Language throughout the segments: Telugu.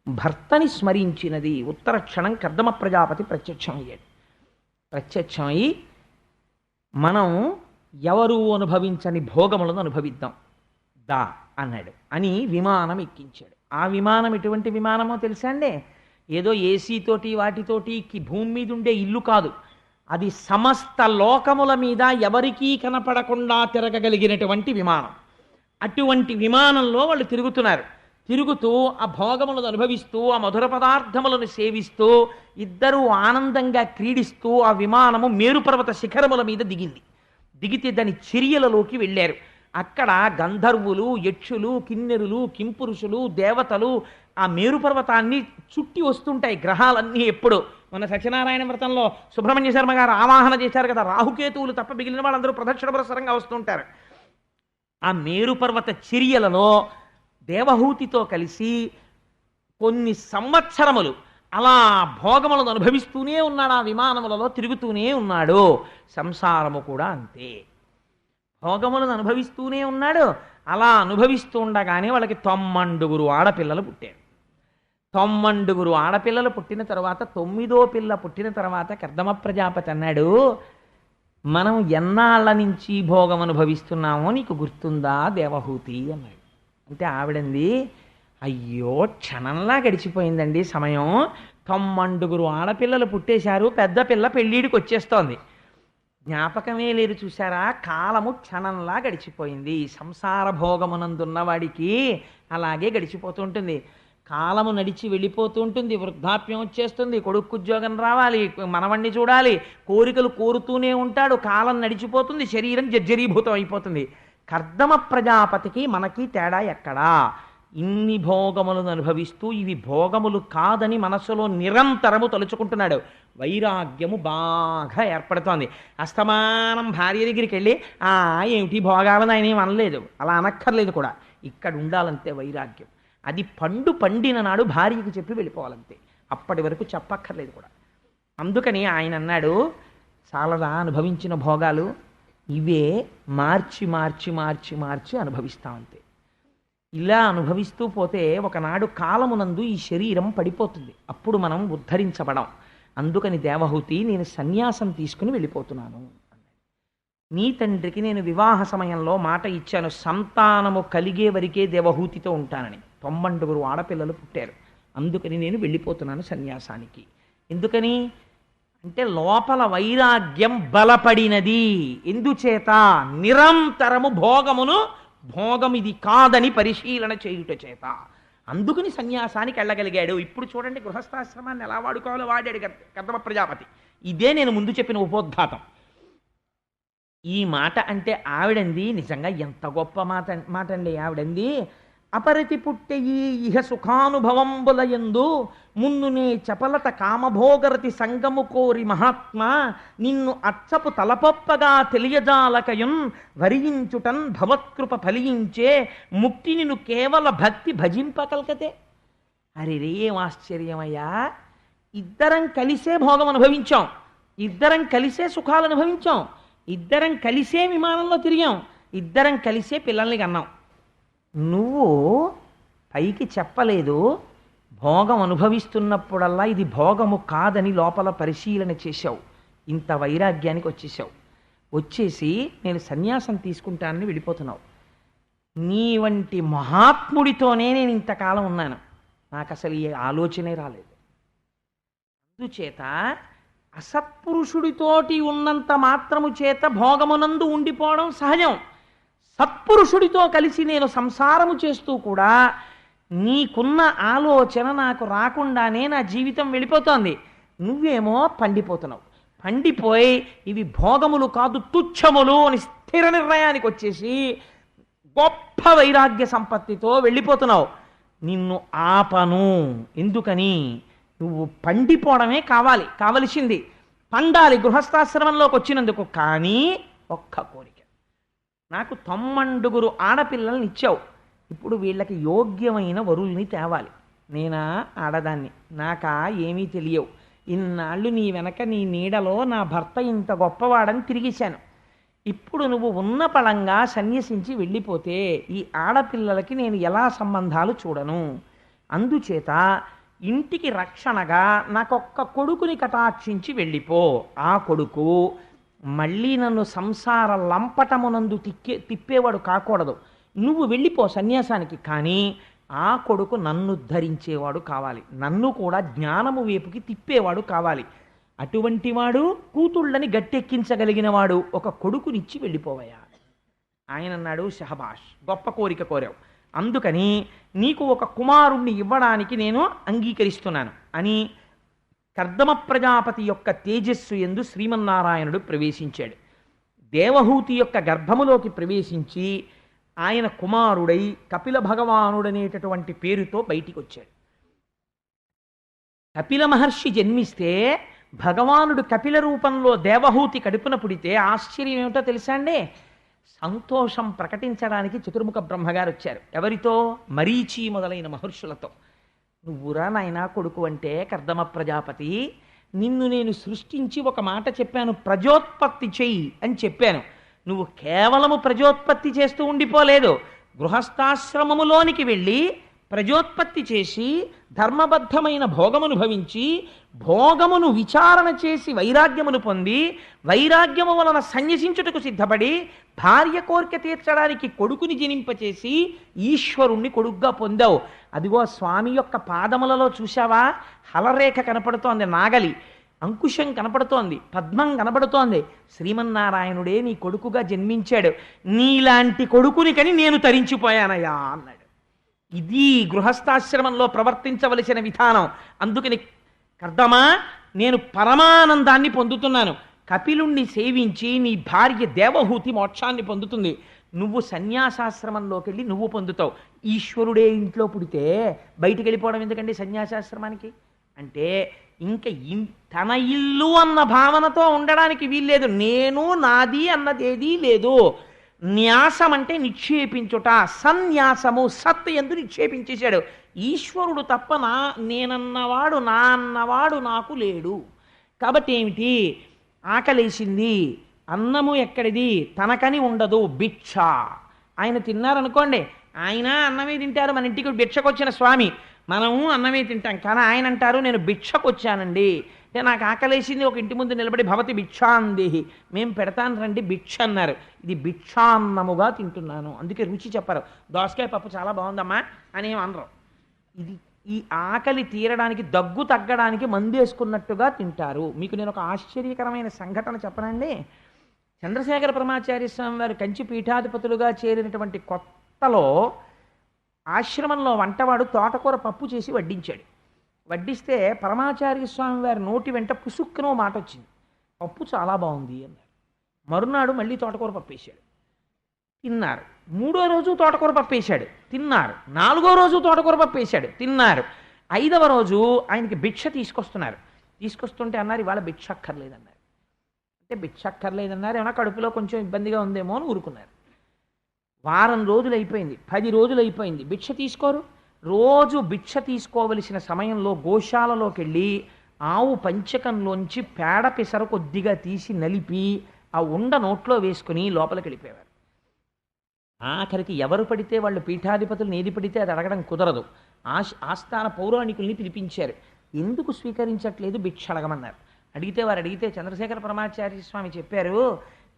భర్తని స్మరించినది. ఉత్తర క్షణం కర్దమ ప్రజాపతి ప్రత్యక్షమయ్యాడు. ప్రత్యక్షమై మనం ఎవరు అనుభవించని భోగములను అనుభవిద్దాం దా అన్నాడు అని విమానం ఎక్కించాడు. ఆ విమానం ఎటువంటి విమానమో తెలుసా అండి? ఏదో ఏసీతోటి వాటితోటి భూమి మీద ఉండే ఇల్లు కాదు. అది సమస్త లోకముల మీద ఎవరికీ కనపడకుండా తిరగగలిగినటువంటి విమానం. అటువంటి విమానంలో వాళ్ళు తిరుగుతున్నారు. తిరుగుతూ ఆ భోగములను అనుభవిస్తూ ఆ మధుర పదార్థములను సేవిస్తూ ఇద్దరూ ఆనందంగా క్రీడిస్తూ ఆ విమానము మేరుపర్వత శిఖరముల మీద దిగింది. దిగితే దాని చర్యలలోకి వెళ్ళారు. అక్కడ గంధర్వులు, యక్షులు, కిన్నెరులు, కింపురుషులు, దేవతలు ఆ మేరుపర్వతాన్ని చుట్టి వస్తుంటాయి. గ్రహాలన్నీ ఎప్పుడు మన సత్యనారాయణ వ్రతంలో సుబ్రహ్మణ్య శర్మ గారు ఆవాహన చేశారు కదా, రాహుకేతువులు తప్ప మిగిలిన వాళ్ళందరూ ప్రదక్షిణ పురస్సరంగా వస్తుంటారు. ఆ మేరుపర్వత చర్యలలో దేవహూతితో కలిసి కొన్ని సంవత్సరములు అలా భోగములను అనుభవిస్తూనే ఉన్నాడు. ఆ విమానములలో తిరుగుతూనే ఉన్నాడు. సంసారము కూడా అంతే, భోగములను అనుభవిస్తూనే ఉన్నాడు. అలా అనుభవిస్తూ ఉండగానే వాళ్ళకి 90 ఆడపిల్లలు పుట్టారు. 90 ఆడపిల్లలు పుట్టిన తర్వాత 9వ పిల్ల పుట్టిన తర్వాత కర్దమ ప్రజాపతి అన్నాడు, మనం ఎన్నాళ్ళ నుంచి భోగం అనుభవిస్తున్నామో నీకు గుర్తుందా దేవహూతి అన్నాడు. అంటే ఆవిడంది, అయ్యో క్షణంలా గడిచిపోయిందండి సమయం. 90 ఆడపిల్లలు పుట్టేశారు, పెద్ద పిల్ల పెళ్ళిడికి వచ్చేస్తోంది, జ్ఞాపకమే లేదు చూసారా, కాలము క్షణంలా గడిచిపోయింది. సంసార భోగమునందున్నవాడికి అలాగే గడిచిపోతుంటుంది. కాలము నడిచి వెళ్ళిపోతూ ఉంటుంది. వృద్ధాప్యం వచ్చేస్తుంది, కొడుకు ఉద్యోగం రావాలి, మనవణ్ణి చూడాలి, కోరికలు కోరుతూనే ఉంటాడు. కాలం నడిచిపోతుంది, శరీరం జర్జరీభూతం అయిపోతుంది. కర్దమ ప్రజాపతికి మనకి తేడా ఎక్కడా? ఇన్ని భోగములను అనుభవిస్తూ ఇవి భోగములు కాదని మనసులో నిరంతరము తలుచుకుంటున్నాడు. వైరాగ్యము బాగా ఏర్పడుతోంది. అస్తమానం భార్య దగ్గరికి వెళ్ళి ఏమిటి భోగాలని ఆయన ఏం అనలేదు, అలా అనక్కర్లేదు కూడా. ఇక్కడ ఉండాలంతే వైరాగ్యం. అది పండిన నాడు భార్యకి చెప్పి వెళ్ళిపోవాలంతే, అప్పటి వరకు చెప్పక్కర్లేదు కూడా. అందుకని ఆయన అన్నాడు, చాలదా అనుభవించిన భోగాలు, ఇవే మార్చి మార్చి మార్చి మార్చి అనుభవిస్తామంతే. ఇలా అనుభవిస్తూ పోతే ఒకనాడు కాలమునందు ఈ శరీరం పడిపోతుంది, అప్పుడు మనం ఉద్ధరించబడం. అందుకని దేవహూతి, నేను సన్యాసం తీసుకుని వెళ్ళిపోతున్నాను అన్నాడు. నీ తండ్రికి నేను వివాహ సమయంలో మాట ఇచ్చాను, సంతానము కలిగే వరకే దేవహూతితో ఉంటానని. 90 ఆడపిల్లలు పుట్టారు. అందుకని నేను వెళ్ళిపోతున్నాను సన్యాసానికి. ఎందుకని అంటే లోపల వైరాగ్యం బలపడినది. ఎందుచేత? నిరంతరము భోగం ఇది కాదని పరిశీలన చేయుట చేత. అందుకని సన్యాసానికి వెళ్ళగలిగాడు. ఇప్పుడు చూడండి గృహస్థాశ్రమాన్ని ఎలా వాడుకోవాలో వాడాడు కర్దమ ప్రజాపతి. ఇదే నేను ముందు చెప్పిన ఉపోద్ఘాతం. ఈ మాట అంటే ఆవిడంది నిజంగా ఎంత గొప్ప మాట అండి. ఆవిడంది, అపరతి పుట్టెయి ఇహ సుఖానుభవంబులయందు మున్నునే చపలత కామభోగరతి సంగము కోరి మహాత్మా నిన్ను అచ్చపు తలపొప్పగా తెలియజాలకయున్ వరించుటన్ భవత్కృప ఫలించే ముక్తి నిన్ను కేవల భక్తి భజింపకల్కతే. అరే ఏం ఆశ్చర్యమయ్యా! ఇద్దరం కలిసే భోగం అనుభవించాం, ఇద్దరం కలిసే సుఖాలు అనుభవించాం, ఇద్దరం కలిసే విమానంలో తిరిగాం, ఇద్దరం కలిసే పిల్లల్ని కన్నాం. నువ్వు పైకి చెప్పలేదు, భోగం అనుభవిస్తున్నప్పుడల్లా ఇది భోగము కాదని లోపల పరిశీలన చేశావు. ఇంత వైరాగ్యానికి వచ్చేసావు. వచ్చేసి నేను సన్యాసం తీసుకుంటానని వెళ్ళిపోతున్నావు. నీ వంటి మహాత్ముడితోనే నేను ఇంతకాలం ఉన్నాను, నాకు అసలు ఈ ఆలోచనే రాలేదు. అందుచేత అసత్పురుషుడితోటి ఉన్నంత మాత్రము చేత భోగమునందు ఉండిపోవడం సహజం. సత్పురుషుడితో కలిసి నేను సంసారము చేస్తూ కూడా నీకున్న ఆలోచన నాకు రాకుండానే నా జీవితం వెళ్ళిపోతోంది. నువ్వేమో పండిపోతున్నావు. పండిపోయి ఇవి భోగములు కాదు తుచ్చములు అని స్థిర నిర్ణయానికి వచ్చేసి గొప్ప వైరాగ్య సంపత్తితో వెళ్ళిపోతున్నావు. నిన్ను ఆపను. ఎందుకని? నువ్వు పండిపోవడమే కావలసింది. పండాలి గృహస్థాశ్రమంలోకి వచ్చినందుకు. కానీ ఒక్క కోరిక, నాకు 90 ఆడపిల్లల్ని ఇచ్చావు, ఇప్పుడు వీళ్ళకి యోగ్యమైన వరుల్ని తేవాలి. నేనా ఆడదాన్ని, నాకా ఏమీ తెలియవు, ఇన్నాళ్ళు నీ వెనక నీ నీడలో నా భర్త ఇంత గొప్పవాడని తిరిగేశాను. ఇప్పుడు నువ్వు ఉన్న పళంగా సన్యసించి వెళ్ళిపోతే ఈ ఆడపిల్లలకి నేను ఎలా సంబంధాలు చూడను? అందుచేత ఇంటికి రక్షణగా నాకొక్క కొడుకుని కటాక్షించి వెళ్ళిపో. ఆ కొడుకు మళ్ళీ నన్ను సంసార లంపటమునందు తిప్పేవాడు కాకూడదు. నువ్వు వెళ్ళిపో సన్యాసానికి, కానీ ఆ కొడుకు నన్ను ధరించేవాడు కావాలి, నన్ను కూడా జ్ఞానము వైపుకి తిప్పేవాడు కావాలి. అటువంటి వాడు కూతుళ్ళని గట్టెక్కించగలిగిన వాడు ఒక కొడుకునిచ్చి వెళ్ళిపోవయా. ఆయన అన్నాడు, షహబాష్, గొప్ప కోరిక కోరావు, అందుకని నీకు ఒక కుమారుణ్ణి ఇవ్వడానికి నేను అంగీకరిస్తున్నాను అని కర్దమ ప్రజాపతి యొక్క తేజస్సు యందు శ్రీమన్నారాయణుడు ప్రవేశించాడు. దేవహూతి యొక్క గర్భములోకి ప్రవేశించి ఆయన కుమారుడై కపిల భగవానుడనేటటువంటి పేరుతో బయటికి వచ్చాడు. కపిల మహర్షి జన్మిస్తే భగవానుడు కపిల రూపంలో దేవహూతి కడుపున పుడితే ఆశ్చర్యం ఏమిటో తెలుసా అండి? సంతోషం ప్రకటించడానికి చతుర్ముఖ బ్రహ్మగారు వచ్చారు. ఎవరితో? మరీచి మొదలైన మహర్షులతో. నువ్వురా నాయనా కొడుకు అంటే కర్దమ ప్రజాపతి, నిన్ను నేను సృష్టించి ఒక మాట చెప్పాను, ప్రజోత్పత్తి చెయ్యి అని చెప్పాను. నువ్వు కేవలము ప్రజోత్పత్తి చేస్తూ ఉండిపోలేదు, గృహస్థాశ్రమములోనికి వెళ్ళి ప్రజోత్పత్తి చేసి ధర్మబద్ధమైన భోగమును భవించి భోగమును విచారణ చేసి వైరాగ్యమును పొంది వైరాగ్యము వలన సన్యసించుటకు సిద్ధపడి భార్య కోరిక తీర్చడానికి కొడుకుని జనింపచేసి ఈశ్వరుణ్ణి కొడుగ్గా పొందావు. అదిగో స్వామి యొక్క పాదములలో చూశావా, హలరేఖ కనపడుతోంది, నాగలి అంకుశం కనపడుతోంది, పద్మం కనపడుతోంది. శ్రీమన్నారాయణుడే నీ కొడుకుగా జన్మించాడు. నీలాంటి కొడుకుని కని నేను తరించిపోయానయ్యా అన్నాడు. ఇది గృహస్థాశ్రమంలో ప్రవర్తించవలసిన విధానం. అందుకని కర్దమా, నేను పరమానందాన్ని పొందుతున్నాను. కపిలుణ్ణి సేవించి నీ భార్య దేవహూతి మోక్షాన్ని పొందుతుంది. నువ్వు సన్యాసాశ్రమంలోకి వెళ్ళి నువ్వు పొందుతావు. ఈశ్వరుడే ఇంట్లో పుడితే బయటికి వెళ్ళిపోవడం ఎందుకండి సన్యాసాశ్రమానికి? అంటే ఇంకా తన ఇల్లు అన్న భావనతో ఉండడానికి వీల్లేదు. నేను నాది అన్నదేదీ లేదు. న్యాసం అంటే నిక్షేపించుట, సన్యాసము, సత్ ఎందు నిక్షేపించేశాడు. ఈశ్వరుడు తప్ప నేనన్నవాడు నా అన్నవాడు నాకు లేడు. కాబట్టి ఏమిటి? ఆకలేసింది, అన్నము ఎక్కడిది, తనకని ఉండదు, భిక్ష. ఆయన తిన్నారనుకోండి, ఆయన అన్నమే తింటారు. మన ఇంటికి భిక్షకొచ్చిన స్వామి, మనము అన్నమే తింటాం. కానీ ఆయన అంటారు, నేను భిక్షకొచ్చానండి అంటే నాకు ఆకలేసింది, ఒక ఇంటి ముందు నిలబడి భవతి భిక్షాందేహి, మేము పెడతాను రండి భిక్ష అన్నారు. ఇది భిక్షాన్నముగా తింటున్నాను. అందుకే రుచి చెప్పరు. దోసకాయ పప్పు చాలా బాగుందమ్మా అని అనరు. ఇది ఈ ఆకలి తీరడానికి, దగ్గు తగ్గడానికి మందేసుకున్నట్టుగా తింటారు. మీకు నేను ఒక ఆశ్చర్యకరమైన సంఘటన చెప్పనండి. చంద్రశేఖర పరమాచార్య స్వామి వారు కంచి పీఠాధిపతులుగా చేరినటువంటి కొత్తలో ఆశ్రమంలో వంటవాడు తోటకూర పప్పు చేసి వడ్డించాడు. వడ్డిస్తే పరమాచార్య స్వామి వారి నోటి వెంట పుసుక్కునో మాట వచ్చింది, పప్పు చాలా బాగుంది అన్నారు. మరునాడు మళ్ళీ తోటకూర పప్పు వేశాడు, తిన్నారు. మూడో రోజు తోటకూర పప్పు వేశాడు, తిన్నారు. నాలుగో రోజు తోటకూర పప్పు వేశాడు, తిన్నారు. ఐదవ రోజు ఆయనకి భిక్ష తీసుకొస్తుంటే అన్నారు, ఇవాళ భిక్ష అక్కర్లేదన్నారు. అంటే భిక్ష అక్కర్లేదన్నారు, ఏమన్నా కడుపులో కొంచెం ఇబ్బందిగా ఉందేమో అని ఊరుకున్నారు. వారం రోజులు అయిపోయింది, 10 రోజులు అయిపోయింది, భిక్ష తీసుకోరు. రోజు భిక్ష తీసుకోవలసిన సమయంలో గోశాలలోకి వెళ్ళి ఆవు పంచకంలోంచి పేడ పిసర కొద్దిగా తీసి నలిపి ఆ ఉండ నోట్లో వేసుకుని లోపలికి వెళ్ళిపోయేవారు. ఆఖరికి ఎవరు పడితే వాళ్ళు పీఠాధిపతులను ఏది పడితే అది అడగడం కుదరదు. ఆస్థాన పౌరాణికుల్ని పిలిపించారు. ఎందుకు స్వీకరించట్లేదు, భిక్ష అడగమన్నారు. వారు అడిగితే చంద్రశేఖర పరమాచార్య స్వామి చెప్పారు,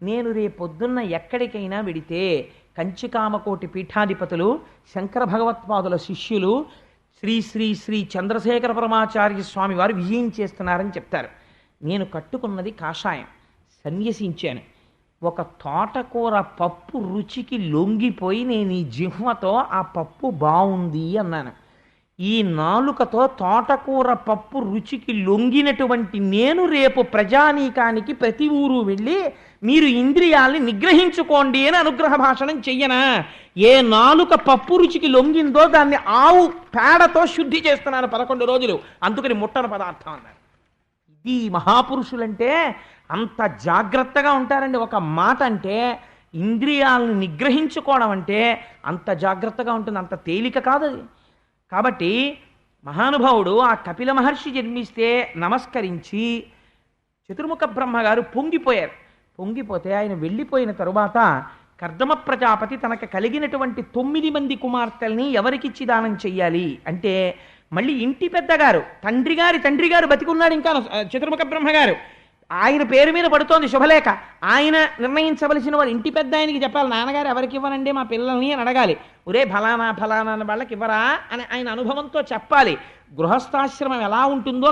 నేను రేపొద్దున్న ఎక్కడికైనా వెడితే కంచికామకోటి పీఠాధిపతులు శంకర భగవత్పాదుల శిష్యులు శ్రీ శ్రీ శ్రీ చంద్రశేఖర పరమాచార్య స్వామి వారు విజయం చేస్తున్నారని చెప్తారు. నేను కట్టుకున్నది కాషాయం, సన్యసించాను. ఒక తోటకూర పప్పు రుచికి లొంగిపోయి నేను ఈ జిహ్వతో ఆ పప్పు బాగుంది అన్నాను. ఈ నాలుకతో తోటకూర పప్పు రుచికి లొంగినటువంటి నేను రేపు ప్రజానీకానికి ప్రతి ఊరు వెళ్ళి మీరు ఇంద్రియాల్ని నిగ్రహించుకోండి అని అనుగ్రహ భాషణం చెయ్యనా? ఏ నాలుక పప్పు రుచికి లొంగిందో దాన్ని ఆవు పేడతో శుద్ధి చేస్తున్నాను 11 రోజులు, అందుకని ముట్టన పదార్థం అన్నారు. ఇది మహాపురుషులంటే అంత జాగ్రత్తగా ఉంటారండి. ఒక మాట అంటే ఇంద్రియాలను నిగ్రహించుకోవడం అంటే అంత జాగ్రత్తగా ఉంటుంది, అంత తేలిక కాదు అది. కాబట్టి మహానుభావుడు ఆ కపిల మహర్షి జన్మిస్తే నమస్కరించి చతుర్ముఖ బ్రహ్మగారు పొంగిపోయారు. పొంగిపోతే ఆయన వెళ్ళిపోయిన తరువాత కర్దమ ప్రజాపతి తనకు కలిగినటువంటి 9 మంది కుమార్తెల్ని ఎవరికిచ్చి దానం చెయ్యాలి అంటే, మళ్ళీ ఇంటి పెద్దగారు తండ్రి గారు బతికున్నాడు ఇంకా చతుర్ముఖ బ్రహ్మగారు, ఆయన పేరు మీద పడుతోంది శుభలేఖ. ఆయన నిర్ణయించవలసిన వారు ఇంటి పెద్ద ఆయనకి చెప్పాలి, నాన్నగారు ఎవరికి ఇవ్వనండి మా పిల్లల్ని అని అడగాలి. ఒరే ఫలానా ఫలానా వాళ్ళకి ఇవ్వరా అని ఆయన అనుభవంతో చెప్పాలి. గృహస్థాశ్రమం ఎలా ఉంటుందో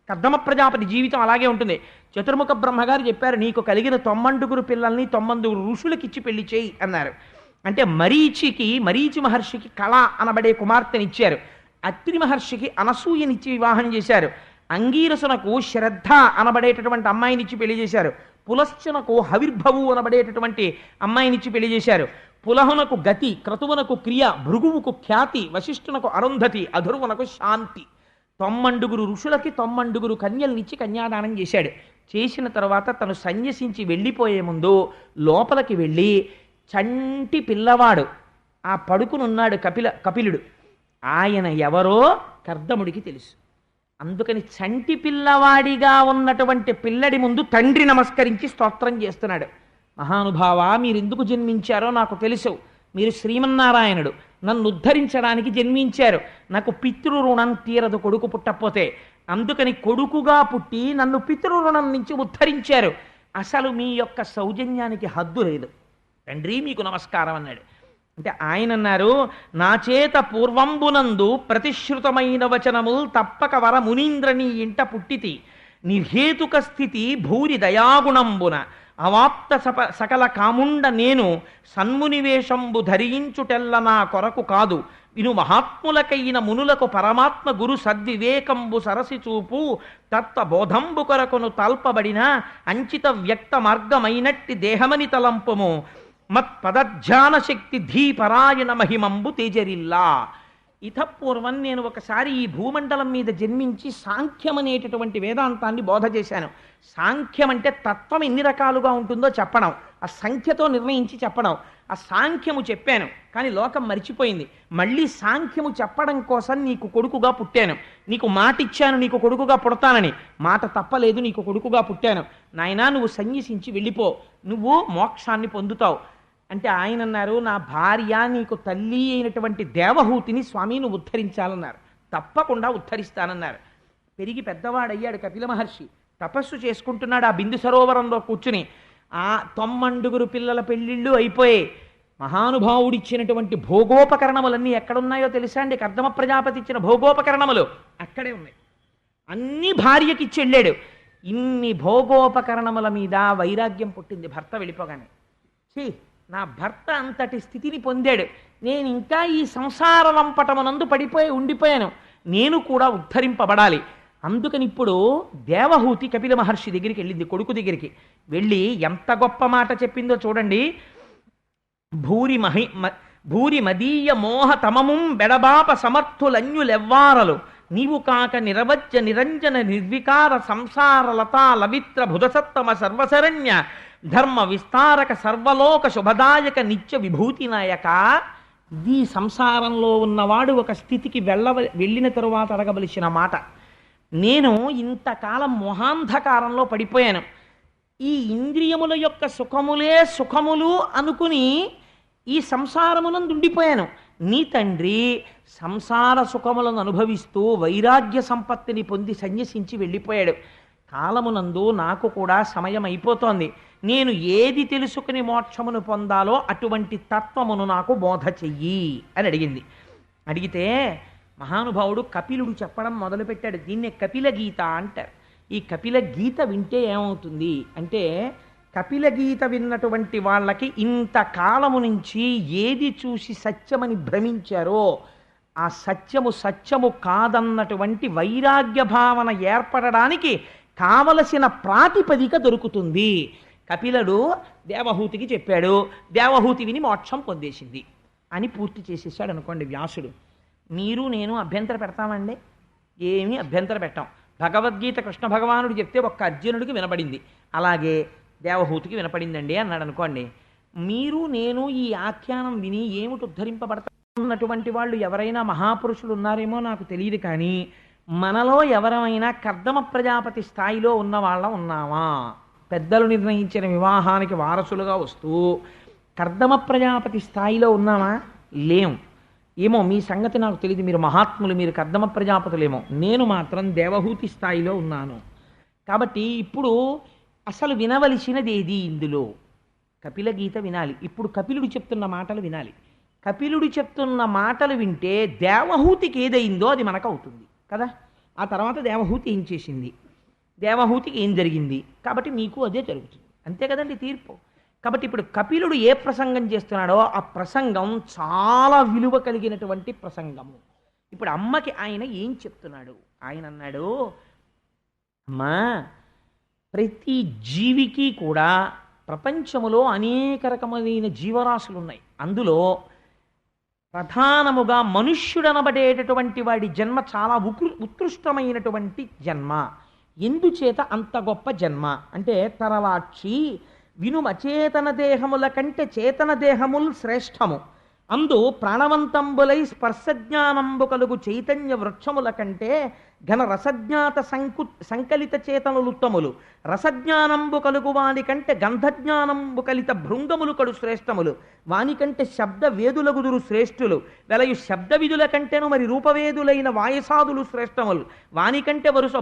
కర్దమ ప్రజాపతి జీవితం అలాగే ఉంటుంది. చతుర్ముఖ బ్రహ్మగారు చెప్పారు, నీకు కలిగిన 9 పిల్లల్ని 9 ఋషులకి ఇచ్చి పెళ్లి చేయి అన్నారు. అంటే మరీచి మహర్షికి కళ అనబడే కుమార్తెనిచ్చారు. అత్రి మహర్షికి అనసూయనిచ్చి వివాహం చేశారు. అంగీరసునకు శ్రద్ధ అనబడేటటువంటి అమ్మాయినిచ్చి పెళ్లి చేశారు. పులశ్చనకు హవిర్భవు అనబడేటటువంటి అమ్మాయినిచ్చి పెళ్లి చేశారు. పులహునకు గతి, క్రతువునకు క్రియ, భృగువుకు ఖ్యాతి, వశిష్ఠునకు అరుంధతి, అధుర్వునకు శాంతి. 9 ఋషులకి 9 కన్యల్నిచ్చి కన్యాదానం చేశాడు. చేసిన తర్వాత తను సన్యసించి వెళ్ళిపోయే ముందు లోపలికి వెళ్ళి చంటి పిల్లవాడు ఆ పడుకునున్నాడు కపిలుడు, ఆయన ఎవరో కర్దముడికి తెలుసు. అందుకని చంటి పిల్లవాడిగా ఉన్నటువంటి పిల్లడి ముందు తండ్రి నమస్కరించి స్తోత్రం చేస్తున్నాడు. మహానుభావ, మీరెందుకు జన్మించారో నాకు తెలుసు. మీరు శ్రీమన్నారాయణుడు, నన్ను ఉద్ధరించడానికి జన్మించారు. నాకు పితృరుణం తీరదు కొడుకు పుట్టకపోతే. అందుకని కొడుకుగా పుట్టి నన్ను పితృరుణం నుంచి ఉద్ధరించారు. అసలు మీ యొక్క సౌజన్యానికి హద్దు లేదు. తండ్రి మీకు నమస్కారం అన్నాడు. అంటే ఆయన అన్నారు, నా చేత పూర్వంబునందు ప్రతిశ్రుతమైన వచనముల్ తప్పక వర మునీంద్రని ఇంట పుట్టితి. నిర్హేతుక స్థితి భూరి దయాగుణంబున అవాప్త సకల కాముండ నేను సన్మునివేషంబు ధరించుటెల్ల నా కొరకు కాదు. విను మహాత్ములకైన మునులకు పరమాత్మ గురు సద్వివేకంబు సరసి చూపు తత్వబోధంబు కొరకును తల్పబడిన అంచిత వ్యక్త మార్గమైనట్టి దేహమని తలంపము మత్పదధ్యాన శక్తి ధీపరాయణ మహిమంబు తేజరిల్లా. ఇతపూర్వం నేను ఒకసారి ఈ భూమండలం మీద జన్మించి సాంఖ్యం అనేటటువంటి వేదాంతాన్ని బోధ చేశాను. సాంఖ్యం అంటే తత్వం ఎన్ని రకాలుగా ఉంటుందో చెప్పడం, ఆ సంఖ్యతో నిర్ణయించి చెప్పడం. ఆ సాంఖ్యము చెప్పాను, కానీ లోకం మరిచిపోయింది. మళ్ళీ సాంఖ్యము చెప్పడం కోసం నీకు కొడుకుగా పుట్టాను, నీకు మాట ఇచ్చాను నీకు కొడుకుగా పుడతానని. మాట తప్పలేదు, నీకు కొడుకుగా పుట్టాను. నాయనా నువ్వు సన్యసించి వెళ్ళిపో, నువ్వు మోక్షాన్ని పొందుతావు అంటే ఆయన అన్నారు, నా భార్య నీకు తల్లి అయినటువంటి దేవహూతిని స్వామి నువ్వు ఉద్ధరించాలన్నారు. తప్పకుండా ఉద్ధరిస్తానన్నారు. పెరిగి పెద్దవాడయ్యాడు కపిల మహర్షి, తపస్సు చేసుకుంటున్నాడు ఆ బిందు సరోవరంలో కూర్చుని. ఆ 9 పిల్లల పెళ్ళిళ్ళు అయిపోయాయి. మహానుభావుడిచ్చినటువంటి భోగోపకరణములన్నీ ఎక్కడున్నాయో తెలుసా అండి? కర్దమ ప్రజాపతి ఇచ్చిన భోగోపకరణములు అక్కడే ఉన్నాయి. అన్ని భార్యకి ఇచ్చి వెళ్ళాడు. ఇన్ని భోగోపకరణముల మీద వైరాగ్యం పుట్టింది భర్త వెళ్ళిపోగానే. నా భర్త అంతటి స్థితిని పొందాడు, నేను ఇంకా ఈ సంసార లంపటమునందు పడిపోయి ఉండిపోయాను, నేను కూడా ఉద్ధరింపబడాలి. అందుకని ఇప్పుడు దేవహూతి కపిల మహర్షి దగ్గరికి వెళ్ళింది, కొడుకు దగ్గరికి వెళ్ళి ఎంత గొప్ప మాట చెప్పిందో చూడండి. భూరి మదీయ మోహ తమముం బెడబాప సమర్థులన్యులెవ్వారలు నీవు కాక నిరవజ్య నిరంజన నిర్వికార సంసార లతా లవిత్ర భుజసత్తమ సర్వశరణ్య ధర్మ విస్తారక సర్వలోక శుభదాయక నిత్య విభూతి నాయక. ఈ సంసారంలో ఉన్నవాడు ఒక స్థితికి వెళ్ళిన తరువాత అడగవలసిన మాట. నేను ఇంతకాలం మొహాంధకారంలో పడిపోయాను, ఈ ఇంద్రియముల యొక్క సుఖములే సుఖములు అనుకుని ఈ సంసారమునందు ఉండిపోయాను. నీ తండ్రి సంసార సుఖములను అనుభవిస్తూ వైరాగ్య సంపత్తిని పొంది సన్యసించి వెళ్ళిపోయాడు. కాలమునందు నాకు కూడా సమయం అయిపోతోంది, నేను ఏది తెలుసుకుని మోక్షమును పొందాలో అటువంటి తత్వమును నాకు బోధ చెయ్యి అని అడిగింది. అడిగితే మహానుభావుడు కపిలుడు చెప్పడం మొదలుపెట్టాడు. దీన్నే కపిల గీత అంటారు. ఈ కపిల గీత వింటే ఏమవుతుంది అంటే, కపిల గీత విన్నటువంటి వాళ్ళకి ఇంతకాలము నుంచి ఏది చూసి సత్యమని భ్రమించారో ఆ సత్యము కాదన్నటువంటి వైరాగ్య భావన ఏర్పడడానికి కావలసిన ప్రాతిపదిక దొరుకుతుంది. కపిలుడు దేవహూతికి చెప్పాడు, దేవహూతి విని మోక్షం పొందేసింది అని పూర్తి చేసేసాడు అనుకోండి వ్యాసుడు. మీరు నేను అభ్యంతర పెడతామండి? ఏమీ అభ్యంతర పెట్టాం. భగవద్గీత కృష్ణ భగవానుడు చెప్తే ఒక్క అర్జునుడికి వినపడింది, అలాగే దేవహూతికి వినపడిందండి అన్నాడు అనుకోండి. మీరు నేను ఈ ఆఖ్యానం విని ఏమిటి ఉద్ధరింపబడతాం? ఉన్నటువంటి వాళ్ళు ఎవరైనా మహాపురుషులు ఉన్నారేమో నాకు తెలియదు, కానీ మనలో ఎవరైనా కర్దమ ప్రజాపతి స్థాయిలో ఉన్న వాళ్ళం ఉన్నామా? పెద్దలు నిర్ణయించిన వివాహానికి వారసులుగా వస్తూ కర్దమ ప్రజాపతి స్థాయిలో ఉన్నామా? లేం. ఏమో మీ సంగతి నాకు తెలియదు, మీరు మహాత్ములు, మీరు కర్దమ ప్రజాపతులేమో. నేను మాత్రం దేవహూతి స్థాయిలో ఉన్నాను. కాబట్టి ఇప్పుడు అసలు వినవలసినది ఏది ఇందులో? కపిల గీత వినాలి. ఇప్పుడు కపిలుడు చెప్తున్న మాటలు వినాలి. కపిలుడు చెప్తున్న మాటలు వింటే దేవహూతికి ఏదైందో అది మనకు అవుతుంది కదా. ఆ తర్వాత దేవహూతి ఏం చేసింది, దేవహూతికి ఏం జరిగింది, కాబట్టి మీకు అదే జరుగుతుంది. అంతే కదండి తీర్పు. కాబట్టి ఇప్పుడు కపిలుడు ఏ ప్రసంగం చేస్తున్నాడో ఆ ప్రసంగం చాలా విలువ కలిగినటువంటి ప్రసంగము. ఇప్పుడు అమ్మకి ఆయన ఏం చెప్తున్నాడు? ఆయన అన్నాడు, అమ్మా, ప్రతి జీవికి కూడా ప్రపంచములో అనేక రకమైన జీవరాశులు ఉన్నాయి. అందులో ప్రధానముగా మనుష్యుడనబడేటటువంటి వాడి జన్మ చాలా ఉత్కృష్టమైనటువంటి జన్మ. ఎందుచేత అంత గొప్ప జన్మ అంటే, తరవాక్షి వినుమ చేతన దేహముల కంటే చేతన దేహముల్ శ్రేష్టము, అందు ప్రాణవంతంబులై స్పర్శజ్ఞానంబు కలుగు చైతన్య వృక్షముల కంటే ఘన రసజ్ఞాత సంకలిత చేతనులుత్తములు, రసజ్ఞానంబు కలుగు వాని కంటే గంధజ్ఞానంబు కలిత భృంగములు కడు శ్రేష్టములు, వానికంటే శబ్ద వేదులగుదురు శ్రేష్ఠులు, వెలయు శబ్ద విధుల కంటేను మరి రూపవేదులైన వాయసాదులు శ్రేష్టములు, వానికంటే వరుస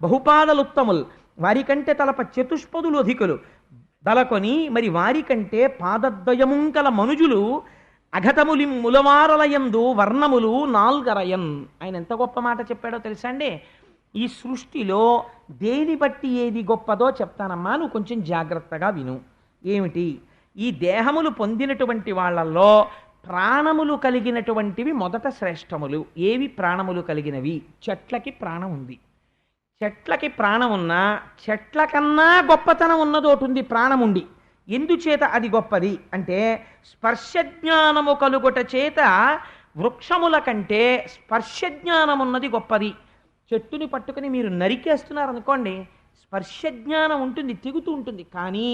బహుపాదలుత్తములు, వారికంటే తలప చతుష్పదులు అధికులు, దలకొని మరి వారికంటే పాదద్వయముంకల మనుజులు అఘతములి ములవారలయందు వర్ణములు నాల్గరయన్. ఆయన ఎంత గొప్ప మాట చెప్పాడో తెలుసా అండి? ఈ సృష్టిలో దేని బట్టి ఏది గొప్పదో చెప్తానమ్మా, నువ్వు కొంచెం జాగ్రత్తగా విను. ఏమిటి? ఈ దేహములు పొందినటువంటి వాళ్ళల్లో ప్రాణములు కలిగినటువంటివి మొదట శ్రేష్టములు. ఏవి ప్రాణములు కలిగినవి? చెట్లకి ప్రాణం ఉంది. చెట్లకి ప్రాణం ఉన్నా చెట్ల కన్నా గొప్పతనం ఉన్నదోటి ఉంది ప్రాణం ఉండి. ఎందుచేత అది గొప్పది అంటే, స్పర్శజ్ఞానము కలుగుట చేత వృక్షముల కంటే స్పర్శజ్ఞానం ఉన్నది గొప్పది. చెట్టుని పట్టుకుని మీరు నరికేస్తున్నారనుకోండి, స్పర్శజ్ఞానం ఉంటుంది, తెగుతూ ఉంటుంది. కానీ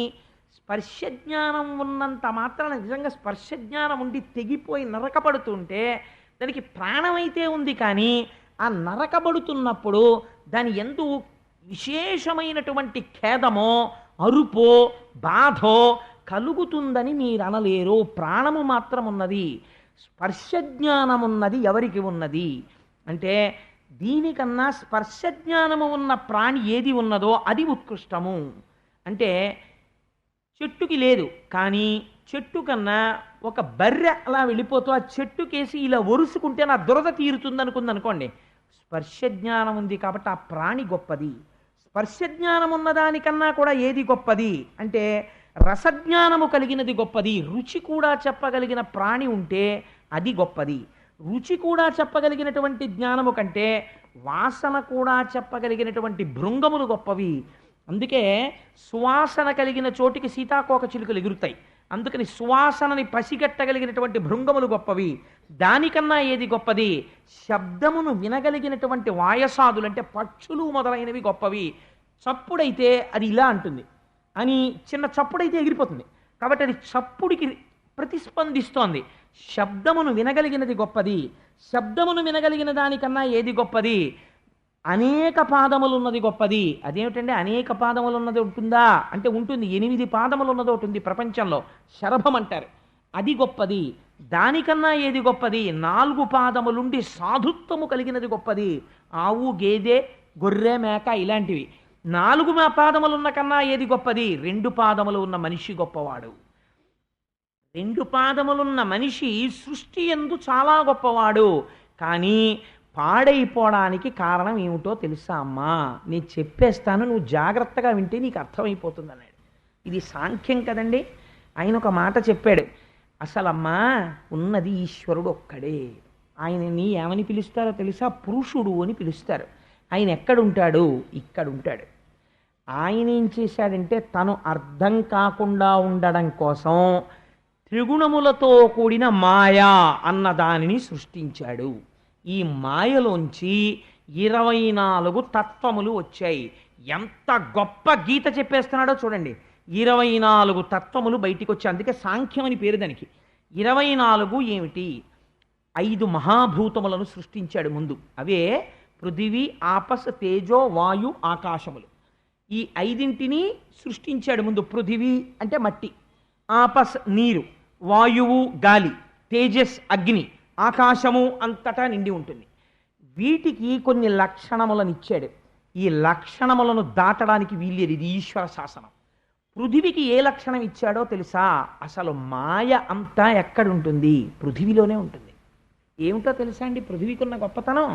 స్పర్శజ్ఞానం ఉన్నంత మాత్రాన నిజంగా స్పర్శజ్ఞానం ఉండి తెగిపోయి నరకపడుతుంటే దానికి ప్రాణమైతే ఉంది, కానీ ఆ నరకబడుతున్నప్పుడు దాని ఎందు విశేషమైనటువంటి ఖేదమో అరుపో బాధో కలుగుతుందని మీరు అనలేరు. ప్రాణము మాత్రం ఉన్నది. స్పర్శజ్ఞానమున్నది ఎవరికి ఉన్నది అంటే, దీనికన్నా స్పర్శజ్ఞానము ఉన్న ప్రాణి ఏది ఉన్నదో అది ఉత్కృష్టము. అంటే చెట్టుకి లేదు, కానీ చెట్టు కన్నా ఒక బర్రె అలా వెళ్ళిపోతూ ఆ చెట్టుకేసి ఇలా ఒరుసుకుంటే నా దురద తీరుతుంది అనుకోండి, స్పర్శజ్ఞానం ఉంది కాబట్టి ఆ ప్రాణి గొప్పది. స్పర్శజ్ఞానం ఉన్నదానికన్నా కూడా ఏది గొప్పది అంటే, రసజ్ఞానము కలిగినది గొప్పది. రుచి కూడా చెప్పగలిగిన ప్రాణి ఉంటే అది గొప్పది. రుచి కూడా చెప్పగలిగినటువంటి జ్ఞానము కంటే వాసన కూడా చెప్పగలిగినటువంటి భృంగములు గొప్పవి. అందుకే సువాసన కలిగిన చోటికి సీతాకోక చిలుకలు ఎగురుతాయి. అందుకని సువాసనని పసిగట్టగలిగినటువంటి భృంగములు గొప్పవి. దానికన్నా ఏది గొప్పది? శబ్దమును వినగలిగినటువంటి వాయసాదులు అంటే పక్షులు మొదలైనవి గొప్పవి. చప్పుడైతే అది ఇలా అంటుంది అని, చిన్న చప్పుడైతే ఎగిరిపోతుంది కాబట్టి అది చప్పుడికి ప్రతిస్పందిస్తోంది. శబ్దమును వినగలిగినది గొప్పది. శబ్దమును వినగలిగిన దానికన్నా ఏది గొప్పది? అనేక పాదములు ఉన్నది గొప్పది. అదేమిటంటే అనేక పాదములు ఉన్నది ఉంటుందా అంటే ఉంటుంది. 8 పాదములు ఉన్నది ఒకటి ఉంది ప్రపంచంలో, శరభం అంటారు, అది గొప్పది. దానికన్నా ఏది గొప్పది? 4 పాదములుండి సాధుత్వము కలిగినది గొప్పది. ఆవు, గేదె, గొర్రె, మేక ఇలాంటివి. 4 పాదములున్న కన్నా ఏది గొప్పది? 2 పాదములు ఉన్న మనిషి గొప్పవాడు. 2 పాదములున్న మనిషి సృష్టి యందు చాలా గొప్పవాడు. కానీ పాడైపోవడానికి కారణం ఏమిటో తెలుసా అమ్మా? నేను చెప్పేస్తాను, నువ్వు జాగ్రత్తగా వింటే నీకు అర్థమైపోతుంది అన్నాడు. ఇది సాంఖ్యం కదండి. ఆయన ఒక మాట చెప్పాడు, అసలమ్మా ఉన్నది ఈశ్వరుడు ఒక్కడే. ఆయనని ఏమని పిలుస్తారో తెలుసా? పురుషుడు అని పిలుస్తారు. ఆయన ఎక్కడుంటాడు? ఇక్కడ ఉంటాడు. ఆయన ఏం చేశాడంటే, తను అర్థం కాకుండా ఉండడం కోసం త్రిగుణములతో కూడిన మాయా అన్న దానిని సృష్టించాడు. ఈ మాయలోంచి 24 తత్వములు వచ్చాయి. ఎంత గొప్ప గీత చెప్పేస్తున్నాడో చూడండి. 24 తత్వములు బయటికి వచ్చాయి. అందుకే సాంఖ్యం అని పేరు దానికి. 24 ఏమిటి? 5 మహాభూతములను సృష్టించాడు ముందు. అవే పృథివీ, ఆపస్, తేజో, వాయు, ఆకాశములు. ఈ 5ంటిని సృష్టించాడు ముందు. పృథివీ అంటే మట్టి, ఆపస్ నీరు, వాయువు గాలి, తేజస్ అగ్ని, ఆకాశము అంతటా నిండి ఉంటుంది. వీటికి కొన్ని లక్షణములను ఇచ్చాడు. ఈ లక్షణములను దాటడానికి వీల్లేదు. ఇది ఈశ్వర శాసనం. పృథివికి ఏ లక్షణం ఇచ్చాడో తెలుసా? అసలు మాయ అంతా ఎక్కడుంటుంది? పృథివిలోనే ఉంటుంది. ఏమిటో తెలుసా అండి పృథివికి ఉన్న గొప్పతనం?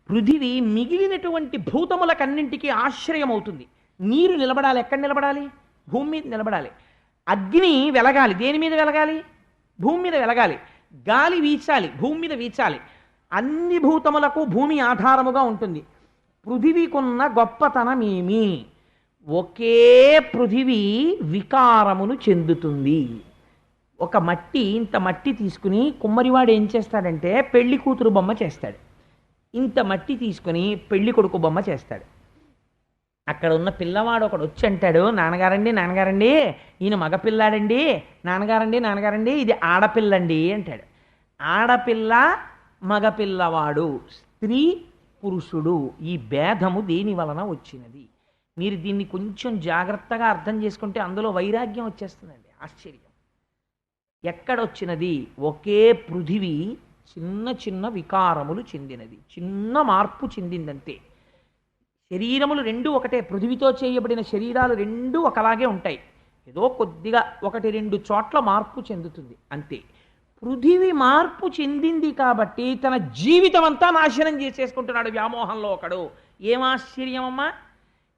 పృథివి మిగిలినటువంటి భూతములకన్నింటికీ ఆశ్రయం అవుతుంది. నీరు నిలబడాలి. ఎక్కడ నిలబడాలి? భూమి మీద నిలబడాలి. అగ్ని వెలగాలి. దేని మీద వెలగాలి? భూమి మీద వెలగాలి. గాలి వీచాలి. భూమి మీద వీచాలి. అన్ని భూతములకు భూమి ఆధారముగా ఉంటుంది. పృథివీకున్న గొప్పతనం ఏమి? ఒకే పృథివీ వికారమును చెందుతుంది. ఒక మట్టి, ఇంత మట్టి తీసుకుని కుమ్మరివాడు ఏం చేస్తాడంటే పెళ్లి కూతురు బొమ్మ చేస్తాడు. ఇంత మట్టి తీసుకుని పెళ్లి కొడుకు బొమ్మ చేస్తాడు. అక్కడ ఉన్న పిల్లవాడు ఒకడు వచ్చి అంటాడు, నాన్నగారండి నాన్నగారండి ఈయన మగపిల్లాడండి, నాన్నగారండి నాన్నగారండి ఇది ఆడపిల్లండి అంటాడు. ఆడపిల్ల మగపిల్లవాడు, స్త్రీ పురుషుడు, ఈ భేదము దేని వలన వచ్చినది? మీరు దీన్ని కొంచెం జాగ్రత్తగా అర్థం చేసుకుంటే అందులో వైరాగ్యం వచ్చేస్తుందండి. ఆశ్చర్యం. ఎక్కడొచ్చినది? ఒకే పృథివీ చిన్న చిన్న వికారములు చెందినది, చిన్న మార్పు చెందిందంతే. శరీరములు రెండు ఒకటే. పృథివితో చేయబడిన శరీరాలు రెండు ఒకలాగే ఉంటాయి. ఏదో కొద్దిగా 1-2 చోట్ల మార్పు చెందుతుంది అంతే. పృథివి మార్పు చెందింది కాబట్టి తన జీవితం అంతా నాశనం చేసేసుకుంటున్నాడు వ్యామోహంలో ఒకడు. ఏం ఆశ్చర్యమమ్మా!